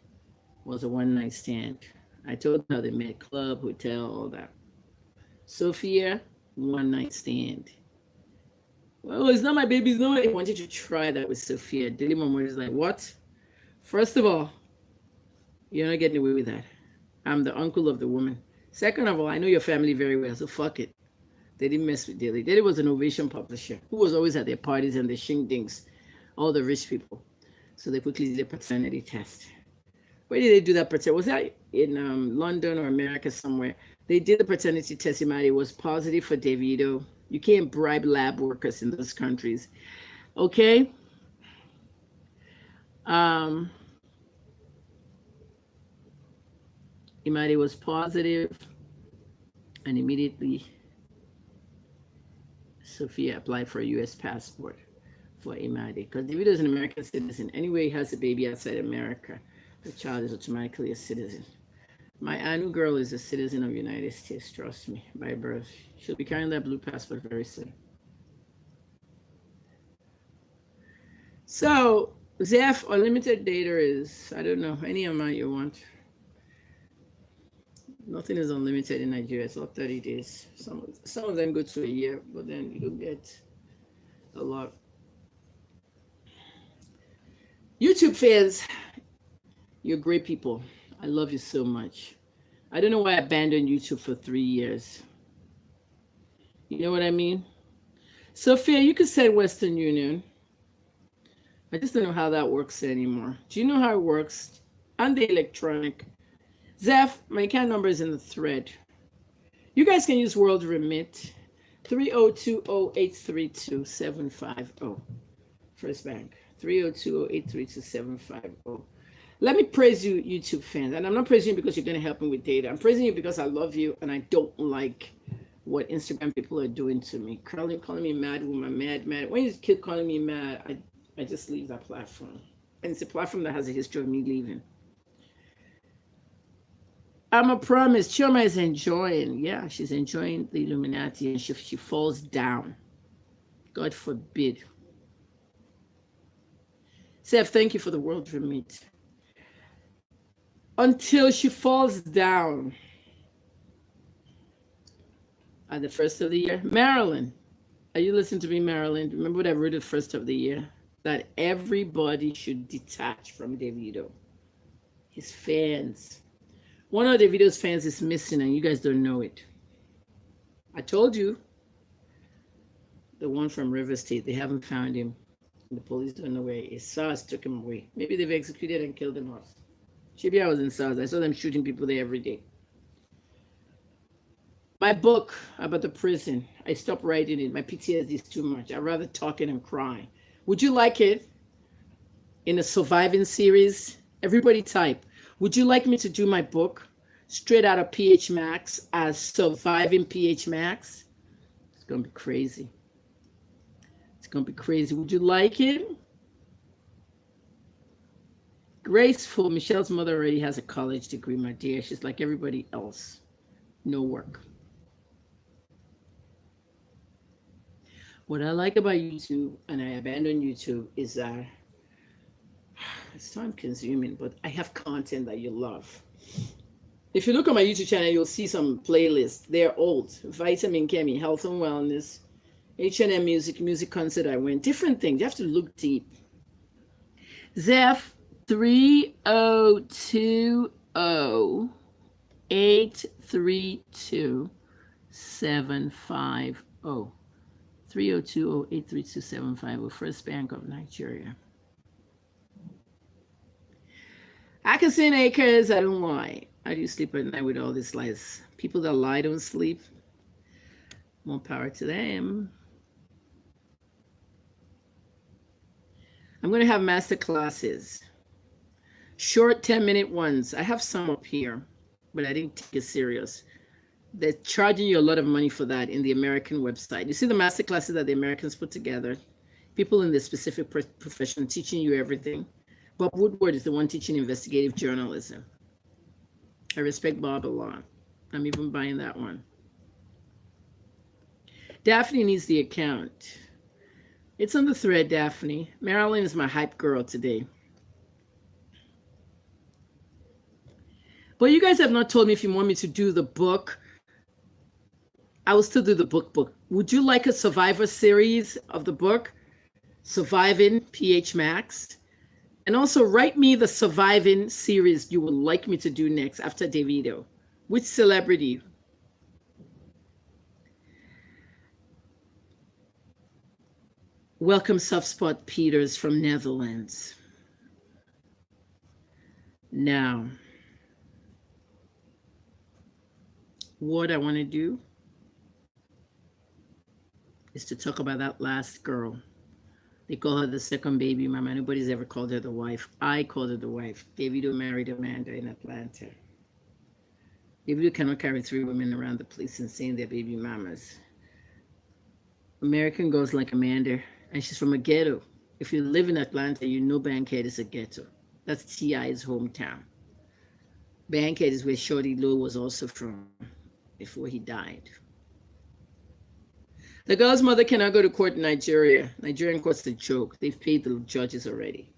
was a one-night stand. I told her they met club, hotel, all that. Sophia, one-night stand. Well, it's not my baby. It's not. I wanted to try that with Sophia. Daily Mama is like, what? First of all, you're not getting away with that. I'm the uncle of the woman. Second of all, I know your family very well, so fuck it. They didn't mess with Daily. Daily was an Ovation publisher who was always at their parties and the shingdings, all the rich people. So they quickly did a paternity test. Where did they do that paternity? Was that in London or America somewhere? They did the paternity test. It was positive for Davido. You can't bribe lab workers in those countries. Okay? Imadi was positive, and immediately Sophia applied for a U.S. passport for Imadi because Davido is an American citizen. Anyway, he has a baby outside America. The child is automatically a citizen. My Anu girl is a citizen of the United States, trust me, by birth. She'll be carrying that blue passport very soon. So, Zeph, unlimited data is, I don't know, any amount you want. Nothing is unlimited in Nigeria. It's all 30 days. Some of them go to a year, but then you don't get a lot. YouTube fans, you're great people. I love you so much. I don't know why I abandoned YouTube for 3 years. You know what I mean? Sophia, you could say Western Union. I just don't know how that works anymore. Do you know how it works? And the electronic. Zeph, my account number is in the thread. You guys can use World Remit. 3020832 First Bank. 3020832 Let me praise you, YouTube fans. And I'm not praising you because you're going to help me with data. I'm praising you because I love you and I don't like what Instagram people are doing to me. Calling me mad woman, mad. When you keep calling me mad, I just leave that platform. And it's a platform that has a history of me leaving. I'm a promise. Chioma is enjoying. Yeah, she's enjoying the Illuminati and she falls down. God forbid. Seth, thank you for the World Remit. Until she falls down at the first of the year. Marilyn, are you listening to me, Marilyn? Remember what I wrote at the first of the year? That everybody should detach from Davido. His fans. One of Davido's fans is missing and you guys don't know it. I told you. The one from River State, they haven't found him. The police don't know where he is. SARS took him away. Maybe they've executed and killed him off. Maybe I was in SARS. I saw them shooting people there every day. My book about the prison, I stopped writing it. My PTSD is too much. I'd rather talk it and cry. Would you like it in a surviving series? Everybody type. Would you like me to do my book straight out of PH Max as surviving PH Max? It's going to be crazy. It's going to be crazy. Would you like it? Graceful. Michelle's mother already has a college degree, my dear. She's like everybody else. No work. What I like about YouTube, and I abandoned YouTube, is that it's time consuming, but I have content that you love. If you look on my YouTube channel, you'll see some playlists. They're old. Vitamin Chemi, Health and Wellness, H&M Music concert I went. Different things. You have to look deep. Zeph 3020832 3020832 First Bank of Nigeria. Akasin Acres, I don't lie. How do you sleep at night with all these lies? People that lie don't sleep. More power to them. I'm going to have master classes. Short 10-minute ones. I have some up here, but I didn't take it serious. They're charging you a lot of money for that in the American website. You see the master classes that the Americans put together? People in the specific profession teaching you everything. Bob Woodward is the one teaching investigative journalism. I respect Bob a lot. I'm even buying that one. Daphne needs the account. It's on the thread, Daphne. Marilyn is my hype girl today. But you guys have not told me if you want me to do the book. I will still do the book. Would you like a Survivor series of the book? Surviving PH Max? And also write me the surviving series you would like me to do next after Davido. Which celebrity? Welcome, Soft Spot Peters from Netherlands. Now, what I want to do is to talk about that last girl. They call her the second baby mama. Nobody's ever called her the wife. I called her the wife. Davido married Amanda in Atlanta. Davido cannot carry 3 women around the place and saying they're baby mamas. American girls like Amanda, and she's from a ghetto. If you live in Atlanta, you know Bankhead is a ghetto. That's T.I.'s hometown. Bankhead is where Shorty Lowe was also from before he died. The girl's mother cannot go to court in Nigeria. Nigerian court's a joke. They've paid the judges already.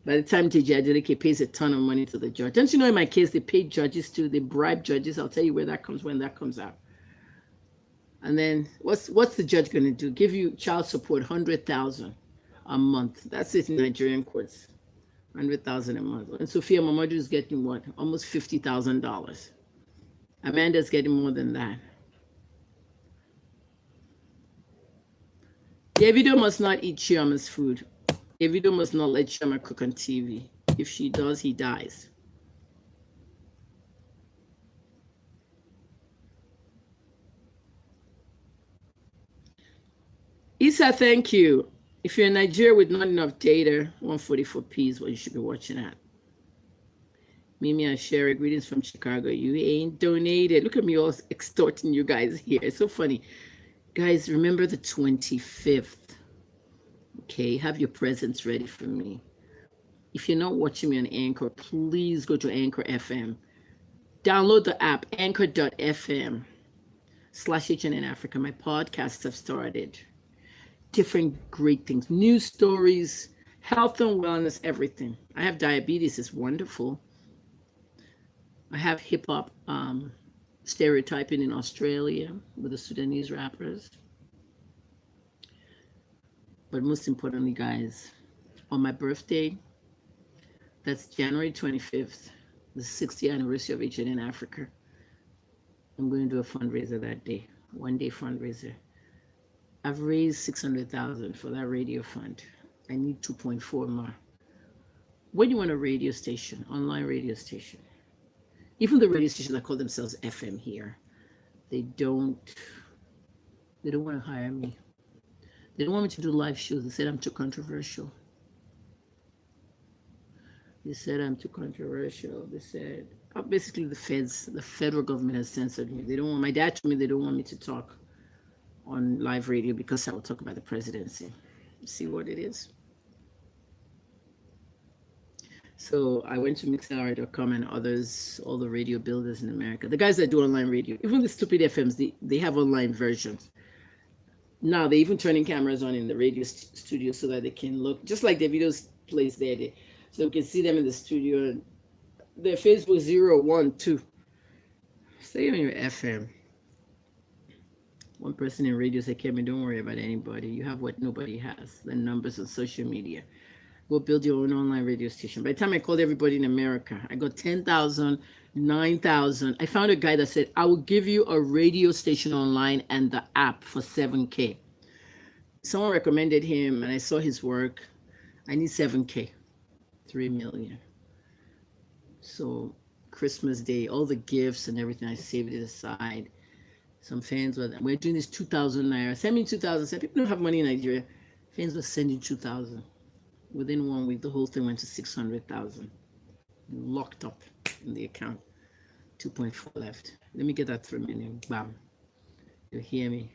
By the time TJ Adeleke pays a ton of money to the judge. Don't you know in my case, they pay judges too. They bribe judges. I'll tell you where that comes when that comes out. And then what's the judge going to do? Give you child support 100,000 a month. That's it in Nigerian courts. 100,000 a month. And Sophia Mamadou is getting what? Almost $50,000. Amanda's getting more than that. Davido must not eat Chiama's food. Davido must not let Chiama cook on TV. If she does, he dies. Issa, thank you. If you're in Nigeria with not enough data, 144p is what you should be watching at. Mimi and Sherry, greetings from Chicago. You ain't donated. Look at me all extorting you guys here. It's so funny. Guys, remember the 25th. Okay, have your presents ready for me. If you're not watching me on Anchor, please go to Anchor FM. Download the app, anchor.fm/HNN Africa. My podcasts have started. Different great things, news stories, health and wellness, everything. I have diabetes, it's wonderful. I have hip hop stereotyping in Australia with the Sudanese rappers. But most importantly, guys, on my birthday, that's January 25th, the 60th anniversary of HNN Africa. I'm going to do a fundraiser that day, one-day fundraiser. I've raised 600,000 for that radio fund. I need 2.4 more. When you want a radio station, online radio station, even the radio stations that call themselves FM here, they don't want to hire me. They don't want me to do live shows. They said I'm too controversial. They said I'm too controversial. They said, basically the federal government has censored me. They don't want, my dad told me they don't want me to talk on live radio because I will talk about the presidency. See what it is? So I went to mixlr.com and others, all the radio builders in America, the guys that do online radio, even the stupid FMs, they have online versions. Now they're even turning cameras on in the radio studio so that they can look, just like Davido's place there, so we can see them in the studio. And their Facebook 0, 1, 2. Stay on your FM. One person in radio said, Kevin, don't worry about anybody. You have what nobody has, the numbers on social media. Go build your own online radio station. By the time I called everybody in America, I got 10,000, 9,000. I found a guy that said, I will give you a radio station online and the app for $7K. Someone recommended him and I saw his work. I need $7K, 3 million. So Christmas Day, all the gifts and everything, I saved it aside. Some fans we're doing this 2,000 naira. Send me 2,000. Some people don't have money in Nigeria. Fans were sending 2,000. Within 1 week, the whole thing went to 600,000. Locked up in the account. 2.4 left. Let me get that 3 million. Bam. You hear me?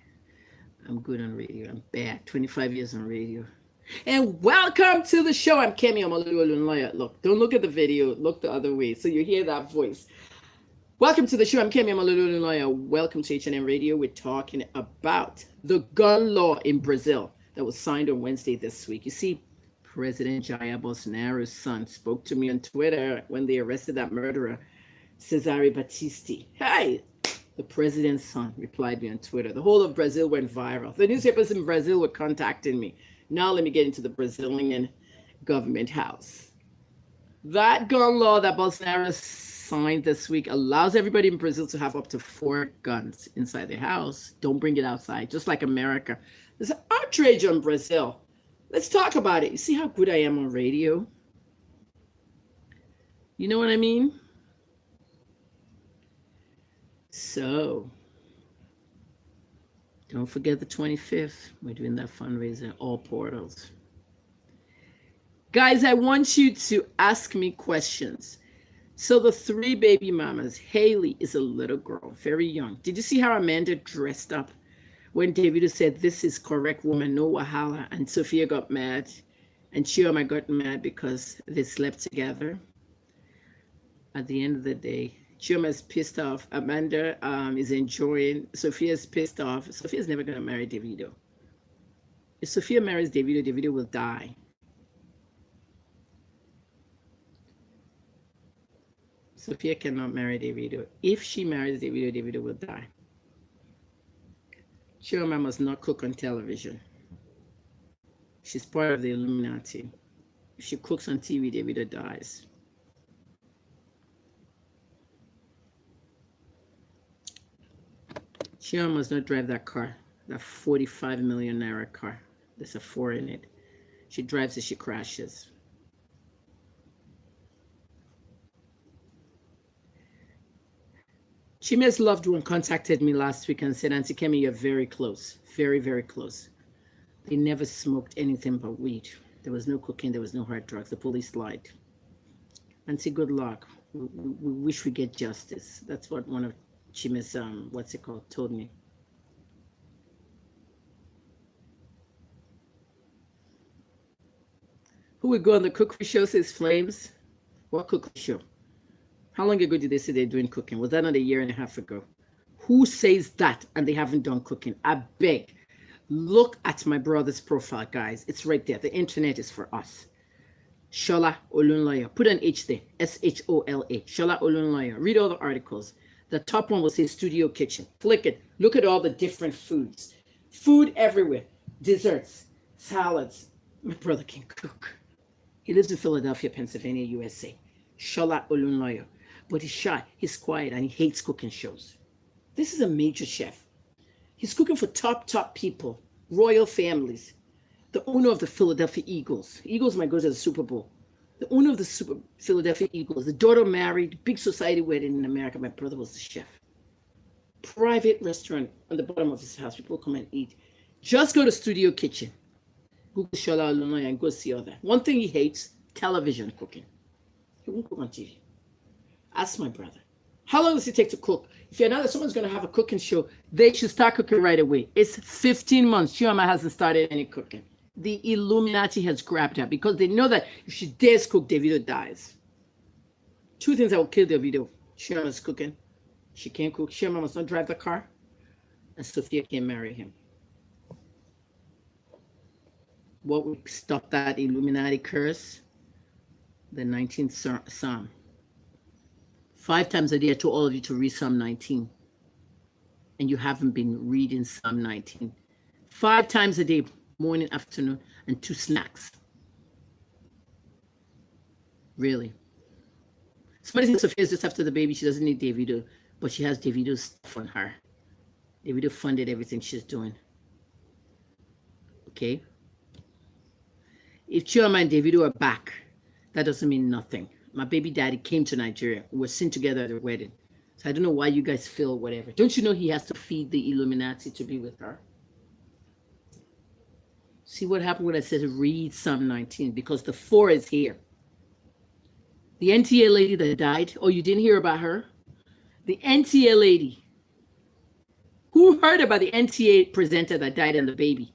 I'm good on radio. I'm bad. 25 years on radio. And welcome to the show. I'm Kemi Omololuolunloyo. Look, don't look at the video. Look the other way so you hear that voice. Welcome to the show. I'm Kemi Omololuolunloyo. Welcome to HNN Radio. We're talking about the gun law in Brazil that was signed on Wednesday this week. You see, President Jair Bolsonaro's son spoke to me on Twitter when they arrested that murderer, Cesare Battisti. Hey, the president's son replied me on Twitter. The whole of Brazil went viral. The newspapers in Brazil were contacting me. Now let me get into the Brazilian government house. That gun law that Bolsonaro signed this week allows everybody in Brazil to have up to 4 guns inside their house. Don't bring it outside, just like America. There's an outrage on Brazil. Let's talk about it. You see how good I am on radio? You know what I mean? So, don't forget the 25th. We're doing that fundraiser, all portals. Guys, I want you to ask me questions. So the 3 baby mamas, Haley is a little girl, very young. Did you see how Amanda dressed up when Davido said, this is correct woman, no wahala? And Sophia got mad and Chioma got mad because they slept together. At the end of the day, Chioma's pissed off. Amanda is enjoying. Sophia's pissed off. Sophia's never going to marry Davido. If Sophia marries Davido, Davido will die. Sophia cannot marry Davido. If she marries Davido, Davido will die. Chioma must not cook on television. She's part of the Illuminati. If she cooks on TV, Davido dies. Chioma must not drive that car, that 45 million naira car. There's a 4 in it. She drives it, she crashes. Chime's loved one contacted me last week and said, Auntie Kemi, you're very close. Very, very close. They never smoked anything but weed. There was no cocaine, there was no hard drugs. The police lied. Auntie, good luck. We wish we get justice. That's what one of Chime's, told me. Who would go on the cookery show, says Flames? What cookery show? How long ago did they say they're doing cooking? Was that not a year and a half ago? Who says that and they haven't done cooking? I beg. Look at my brother's profile, guys. It's right there. The internet is for us. Shola Olunloyo. Put an H there. S-H-O-L-A. Shola Olunloyo. Read all the articles. The top one will say Studio Kitchen. Click it. Look at all the different foods. Food everywhere. Desserts. Salads. My brother can cook. He lives in Philadelphia, Pennsylvania, USA. Shola Olunloyo. But he's shy, he's quiet, and he hates cooking shows. This is a major chef. He's cooking for top people, royal families. The owner of the Philadelphia Eagles. Eagles might go to the Super Bowl. The owner of the Philadelphia Eagles. The daughter married, big society wedding in America. My brother was the chef. Private restaurant on the bottom of his house. People come and eat. Just go to Studio Kitchen. Google Shola Olunloyo and go see all that. One thing he hates, television cooking. He won't cook on TV. Ask my brother. How long does it take to cook? If you know that someone's going to have a cooking show, they should start cooking right away. It's 15 months. Chioma hasn't started any cooking. The Illuminati has grabbed her because they know that if she dares cook, Davido dies. 2 things that will kill Davido. Chioma's cooking. She can't cook. Chioma must not drive the car. And Sophia can't marry him. What would stop that Illuminati curse? The 19th Psalm. 5 times a day, I told all of you to read Psalm 19. And you haven't been reading Psalm 19. 5 times a day, morning, afternoon, and 2 snacks. Really. Somebody says Sophia's just after the baby. She doesn't need Davido, but she has Davido's stuff on her. Davido funded everything she's doing. Okay? If Chioma and Davido are back, that doesn't mean nothing. My baby daddy came to Nigeria. We were seen together at the wedding. So I don't know why you guys feel whatever. Don't you know he has to feed the Illuminati to be with her? See what happened when I said read Psalm 19? Because the 4 is here. The NTA lady that died. Oh, you didn't hear about her? The NTA lady. Who heard about the NTA presenter that died and the baby?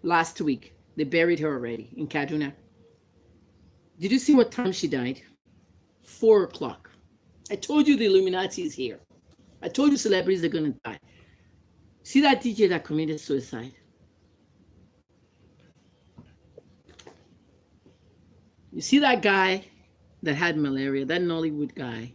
Last week. They buried her already in Kaduna. Did you see what time she died? 4 o'clock. I told you the Illuminati is here. I told you celebrities are going to die. See that DJ that committed suicide? You see that guy that had malaria, that Nollywood guy?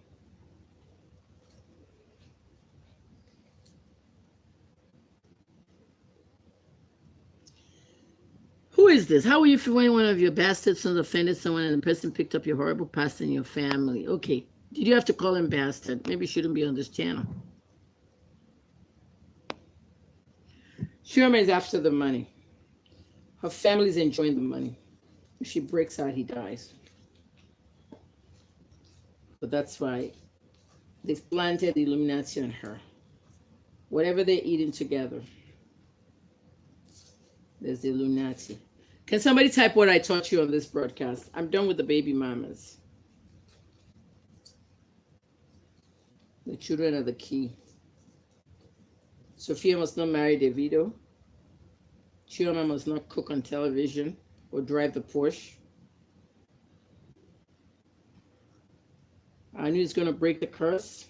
Who is this? How will you feel when one of your bastard sons offended someone and the person picked up your horrible past in your family? Okay. Did you have to call him bastard? Maybe he shouldn't be on this channel. Chioma is after the money. Her family's enjoying the money. If she breaks out, he dies. But that's why they've planted the Illuminati on her. Whatever they're eating together, there's the Illuminati. Can somebody type what I taught you on this broadcast? I'm done with the baby mamas. The children are the key. Sophia must not marry Davido. Chioma must not cook on television or drive the Porsche. I knew he's going to break the curse.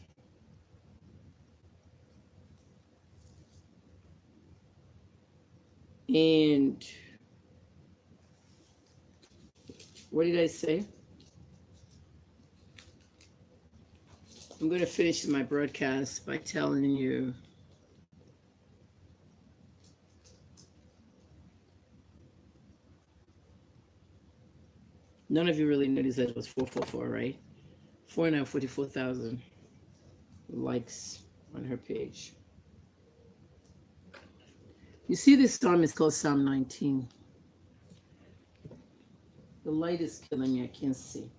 And what did I say? I'm going to finish my broadcast by telling you none of you really noticed that it was 444, right? 444,000 likes on her page. You see, this psalm is called Psalm 19. The light is killing me. I can't see.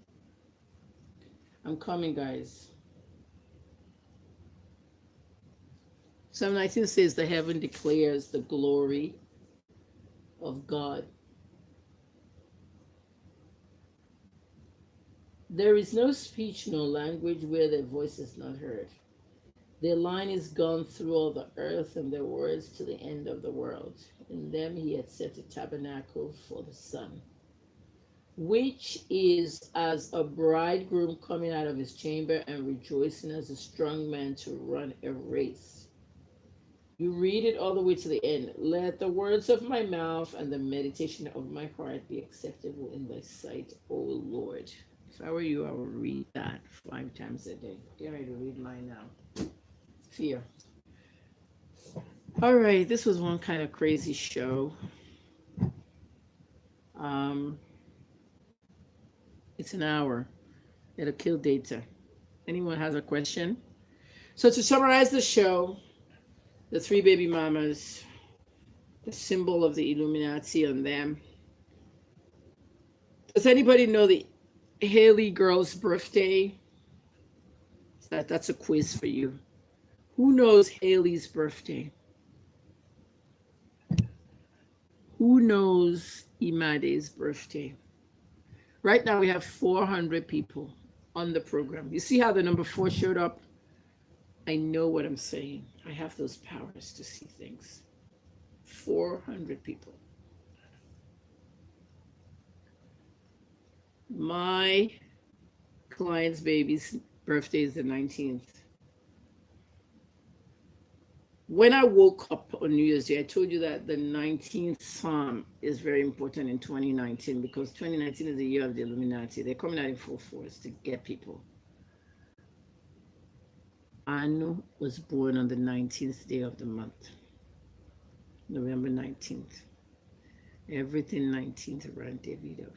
I'm coming, guys. Psalm 19 says, the heaven declares the glory of God. There is no speech nor language where their voice is not heard. Their line is gone through all the earth, and their words to the end of the world. In them he had set a tabernacle for the sun, which is as a bridegroom coming out of his chamber and rejoicing as a strong man to run a race. You read it all the way to the end. Let the words of my mouth and the meditation of my heart be acceptable in thy sight, O Lord. If I were you, I would read that 5 times a day. Get ready to read mine now. Fear. All right, this was one kind of crazy show. It's an hour. It'll kill data. Anyone has a question? So to summarize the show, the 3 baby mamas, the symbol of the Illuminati on them. Does anybody know the Haley girl's birthday? That's a quiz for you. Who knows Haley's birthday? Who knows Imade's birthday? Right now we have 400 people on the program. You see how the number 4 showed up? I know what I'm saying. I have those powers to see things. 400 people. My client's baby's birthday is the 19th. When I woke up on New Year's Day, I told you that the 19th Psalm is very important in 2019 because 2019 is the year of the Illuminati. They're coming out in full force to get people. Anu was born on the 19th day of the month, November 19th. Everything 19th around Davido.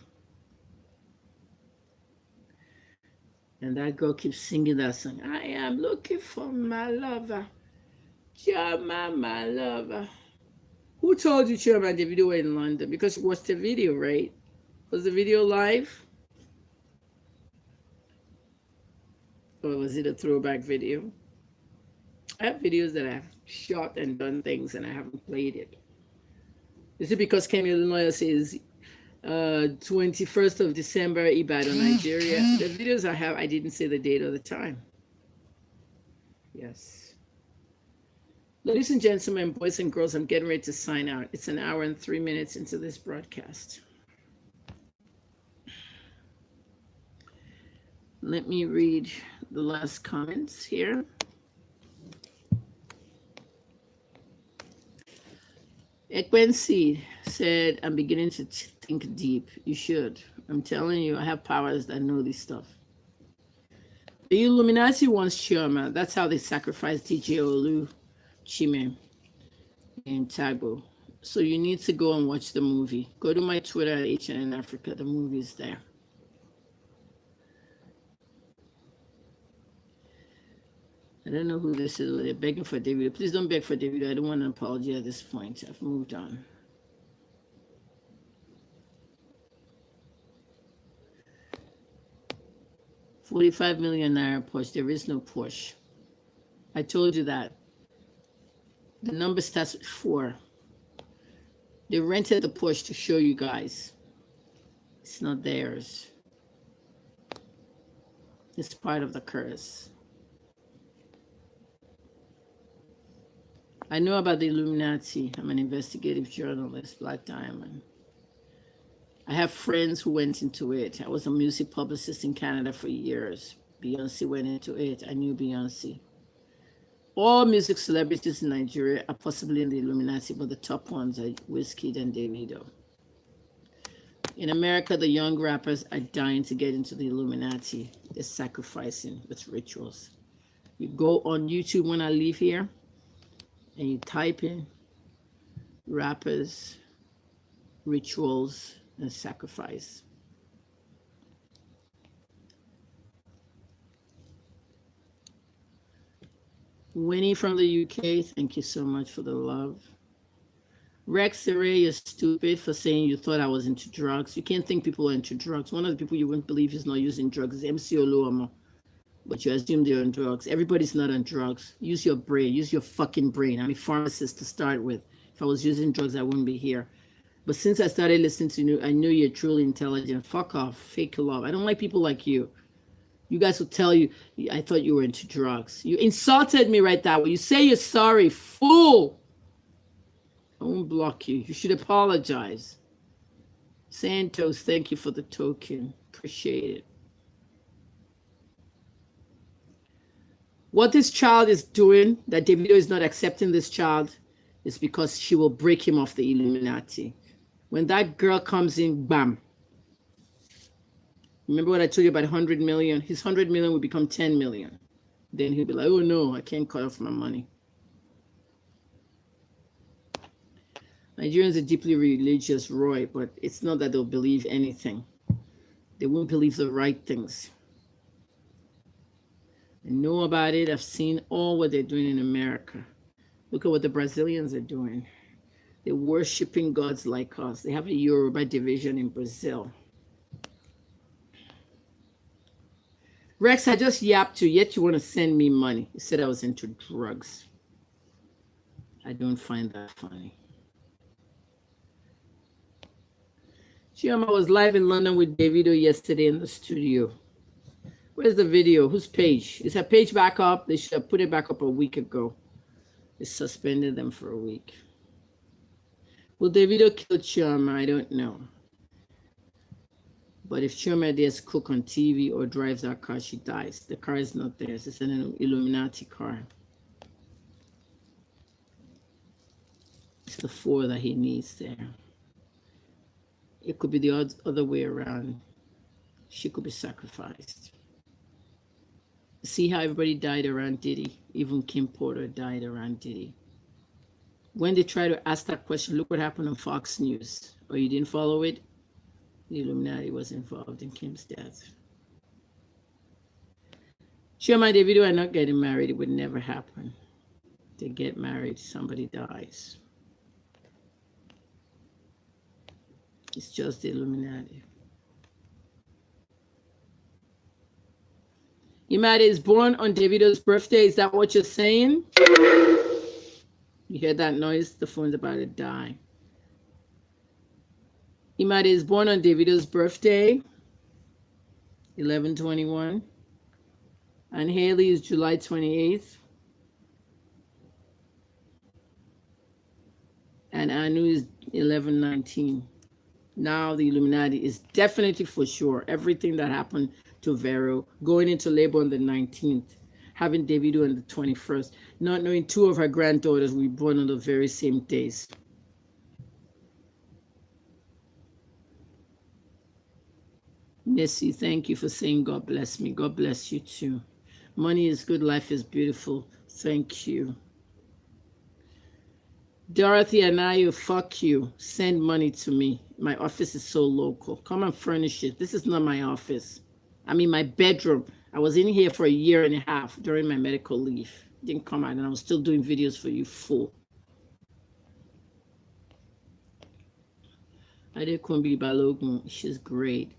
And that girl keeps singing that song. I am looking for my lover. Chama, my lover. Who told you Chama and Davido were in London? Because you watched the video, right? Was the video live? Or was it a throwback video? I have videos that I've shot and done things and I haven't played it. Is it because Kemi Illinois says 21st of December, Ibadan, Nigeria? The videos I have, I didn't say the date or the time. Yes. Ladies and gentlemen, boys and girls, I'm getting ready to sign out. It's an hour and 3 minutes into this broadcast. Let me read the last comments here. Ekwensi said, I'm beginning to think deep. You should. I'm telling you, I have powers that know this stuff. The Illuminati wants Chioma. That's how they sacrificed DJ Olu Chime in Tago. So you need to go and watch the movie. Go to my Twitter at HNN Africa. The movie is there. I don't know who this is. They're begging for David. Please don't beg for David. I don't want an apology at this point. I've moved on. $45 million Porsche. There is no Porsche. I told you that. The number starts with 4. They rented the Porsche to show you guys. It's not theirs. It's part of the curse. I know about the Illuminati. I'm an investigative journalist, Black Diamond. I have friends who went into it. I was a music publicist in Canada for years. Beyonce went into it. I knew Beyonce. All music celebrities in Nigeria are possibly in the Illuminati, but the top ones are Wizkid and Davido. In America, the young rappers are dying to get into the Illuminati. They're sacrificing with rituals. You go on YouTube when I leave here, and you type in rappers, rituals, and sacrifice. Winnie from the UK, thank you so much for the love. Rex Ray, you're stupid for saying you thought I was into drugs. You can't think people are into drugs. One of the people you wouldn't believe is not using drugs is MC Oluomo. But you assume they're on drugs. Everybody's not on drugs. Use your brain. Use your fucking brain. I'm a pharmacist to start with. If I was using drugs, I wouldn't be here. But since I started listening to you, I knew you're truly intelligent. Fuck off. Fake love. I don't like people like you. You guys will tell you, I thought you were into drugs. You insulted me right that way. You say you're sorry. Fool. I won't block you. You should apologize. Santos, thank you for the token. Appreciate it. What this child is doing, that Davido is not accepting this child, is because she will break him off the Illuminati. When that girl comes in, bam. Remember what I told you about 100 million? His 100 million will become 10 million. Then he'll be like, oh no, I can't cut off my money. Nigerians are deeply religious, Roy, but it's not that they'll believe anything. They won't believe the right things. I know about it. I've seen all what they're doing in America. Look at what the Brazilians are doing. They're worshiping gods like us. They have a Yoruba division in Brazil. Rex, I just yapped you, yet you want to send me money. You said I was into drugs. I don't find that funny. Chioma was live in London with Davido yesterday in the studio. Where's the video? Whose page? Is her page back up? They should have put it back up a week ago. They suspended them for a week. Will Davido kill Chioma? I don't know. But if Chioma dares cook on TV or drives our car, she dies. The car is not theirs. It's an Illuminati car. It's the 4 that he needs there. It could be the other way around. She could be sacrificed. See how everybody died around Diddy? Even Kim Porter died around Diddy. When they try to ask that question, look what happened on Fox News. Or you didn't follow it? The Illuminati was involved in Kim's death. Chioma and Davido are not getting married. It would never happen. They get married, somebody dies. It's just the Illuminati. Imade is born on Davido's birthday. Is that what you're saying? You hear that noise? The phone's about to die. Imade is born on Davido's birthday, 11/21. And Haley is July 28th. And Anu is 11/19. Now the Illuminati is definitely for sure. Everything that happened to Vero, going into labor on the 19th, having Davido on the 21st, not knowing 2 of her granddaughters will be born on the very same days. Missy, thank you for saying God bless me. God bless you too. Money is good, life is beautiful. Thank you. Dorothy Anayo, fuck you. Send money to me. My office is so local. Come and furnish it. This is not my office. I'm in my bedroom. I was in here for a year and a half during my medical leave. Didn't come out, and I was still doing videos for you, fool. Adekunbi Balogun, she's great.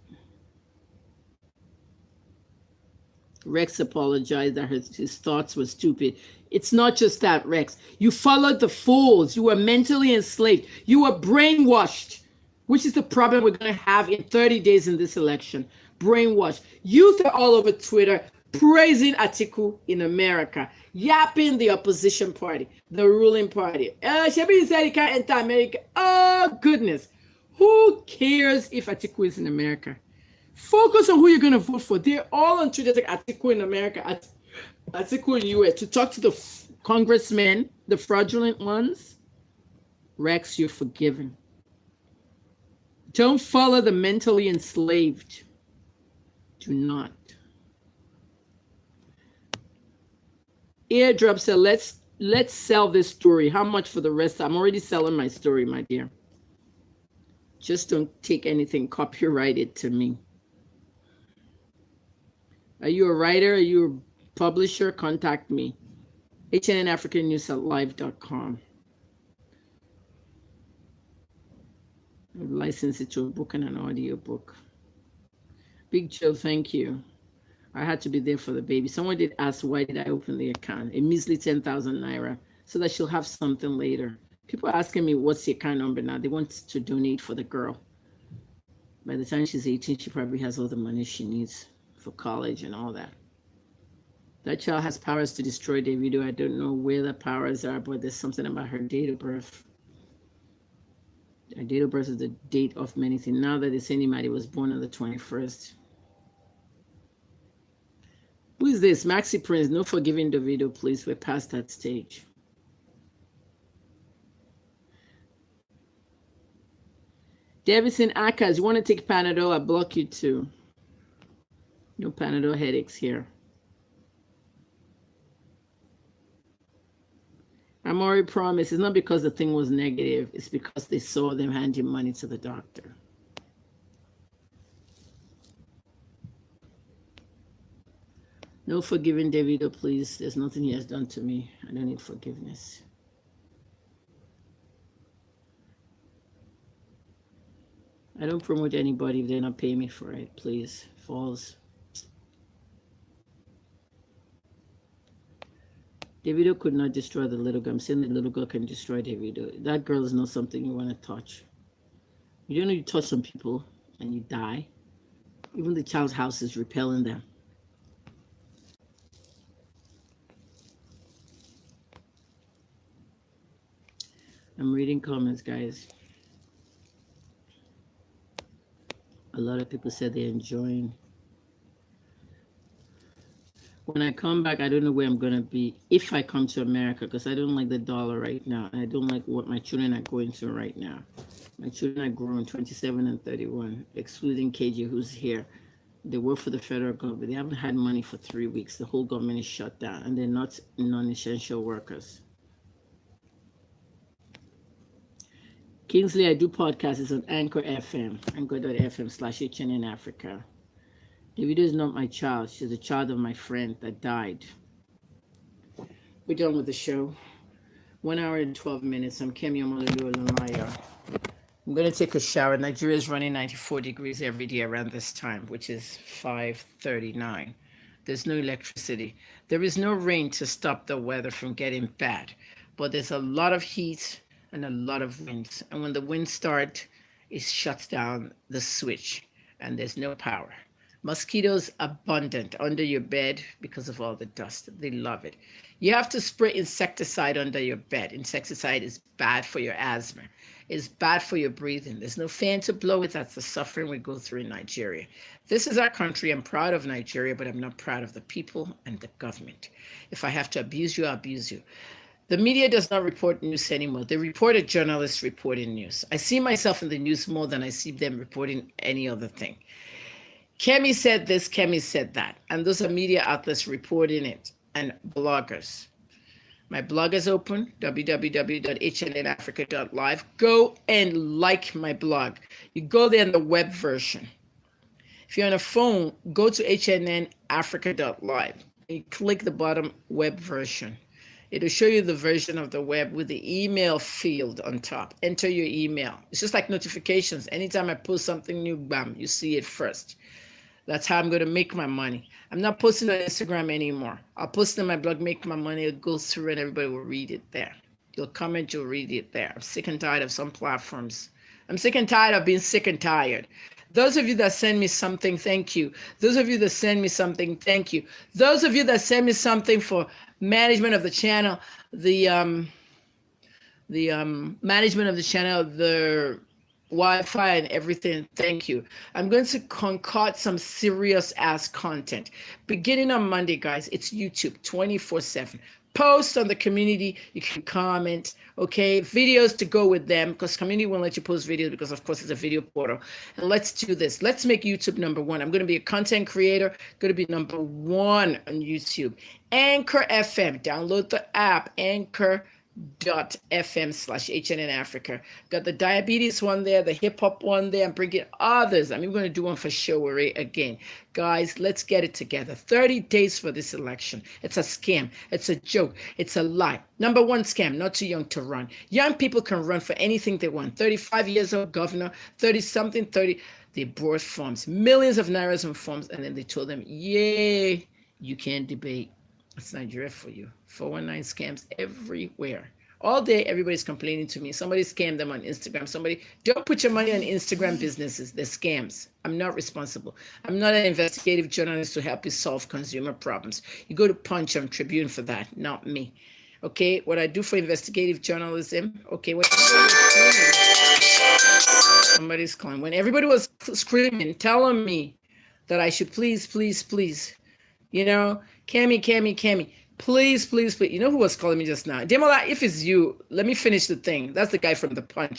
Rex apologized that his thoughts were stupid. It's not just that, Rex. You followed the fools. You were mentally enslaved. You were brainwashed, which is the problem we're going to have in 30 days in this election. Brainwashed. Youth are all over Twitter praising Atiku in America, yapping the opposition party, the ruling party. Shebi said he can't enter America. Oh, goodness. Who cares if Atiku is in America? Focus on who you're going to vote for. They're all on Twitter like Atiku in America, Atiku in US, to talk to the congressmen, the fraudulent ones. Rex, you're forgiven. Don't follow the mentally enslaved. Do not. Airdrop said, let's sell this story. How much for the rest? I'm already selling my story, my dear. Just don't take anything copyrighted to me. Are you a writer? Are you a publisher? Contact me. HNNAfricanNews@live.com. License it to a book and an audio book. Big Joe, thank you. I had to be there for the baby. Someone did ask, why did I open the account? A measly 10,000 naira, so that she'll have something later. People are asking me, what's the account number now? They want to donate for the girl. By the time she's 18, she probably has all the money she needs for college and all that. That child has powers to destroy Davido. I don't know where the powers are, but there's something about her date of birth. Her date of birth is the date of many things. Now that it's anybody was born on the 21st. Who is this? Maxi Prince. No forgiving Davido, please. We're past that stage. Davison Akas, you want to take Panadol? I block you too. No Panadol headaches here. I'm already promised. It's not because the thing was negative. It's because they saw them handing money to the doctor. No forgiving Davido, please. There's nothing he has done to me. I don't need forgiveness. I don't promote anybody if they're not paying me for it, please. False. Davido could not destroy the little girl. I'm saying the little girl can destroy Davido. That girl is not something you want to touch. You don't know you touch some people and you die. Even the child's house is repelling them. I'm reading comments, guys. A lot of people said they're enjoying. When I come back, I don't know where I'm going to be if I come to America, because I don't like the dollar right now. And I don't like what my children are going through right now. My children are grown, 27 and 31, excluding KJ, who's here. They work for the federal government. They haven't had money for 3 weeks. The whole government is shut down, and they're not non-essential workers. Kingsley, I do podcasts. It's on Anchor FM, anchor.fm/HNN Africa. Davido is not my child. She's a child of my friend that died. We're done with the show. 1 hour and 12 minutes. I'm Kemi Omololu Olunlaya. I'm going to take a shower. Nigeria is running 94 degrees every day around this time, which is 5:39. There's no electricity. There is no rain to stop the weather from getting bad, but there's a lot of heat and a lot of winds. And when the winds start, it shuts down the switch and there's no power. Mosquitoes abundant under your bed because of all the dust. They love it. You have to spray insecticide under your bed. Insecticide is bad for your asthma. It's bad for your breathing. There's no fan to blow it. That's the suffering we go through in Nigeria. This is our country. I'm proud of Nigeria, but I'm not proud of the people and the government. If I have to abuse you, I'll abuse you. The media does not report news anymore. They report a journalist reporting news. I see myself in the news more than I see them reporting any other thing. Kemi said this, Kemi said that. And those are media outlets reporting it and bloggers. My blog is open, www.hnnafrica.live. Go and like my blog. You go there in the web version. If you're on a phone, go to hnnafrica.live. You click the bottom web version. It'll show you the version of the web with the email field on top. Enter your email. It's just like notifications. Anytime I post something new, bam, you see it first. That's how I'm going to make my money. I'm not posting on Instagram anymore. I'll post on my blog, make my money, it'll go through and everybody will read it there. You'll comment, you'll read it there. I'm sick and tired of some platforms. I'm sick and tired of being sick and tired. Those of you that send me something, thank you. Those of you that send me something, thank you. Those of you that send me something for management of the channel, the management of the channel, the Wi-Fi and everything. Thank you. I'm going to concoct some serious ass content. Beginning on Monday, guys, it's YouTube 24/7. Post on the community. You can comment, okay? Videos to go with them because community won't let you post videos because, of course, it's a video portal. And let's do this. Let's make YouTube number one. I'm going to be a content creator, going to be number one on YouTube. Anchor FM. Download the app, Anchor.fm/HNN Africa. Got the diabetes one there, the hip hop one there. I'm bringing others. I'm going to do one for Showary again. Guys, let's get it together. 30 days for this election. It's a scam. It's a joke. It's a lie. Number one scam, not too young to run. Young people can run for anything they want. 35 years old governor, 30 something, 30. They brought forms, millions of nairas in forms, and then they told them, yay, you can't debate. It's Nigeria for you. 419 scams everywhere. All day, everybody's complaining to me. Somebody scammed them on Instagram. Somebody, don't put your money on Instagram businesses. They're scams. I'm not responsible. I'm not an investigative journalist to help you solve consumer problems. You go to Punch and Tribune for that, not me. Okay, what I do for investigative journalism, okay, somebody's calling. When everybody was screaming, telling me that I should please, you know, Cammy, please. You know who was calling me just now? Demola, if it's you, let me finish the thing. That's the guy from the Punch.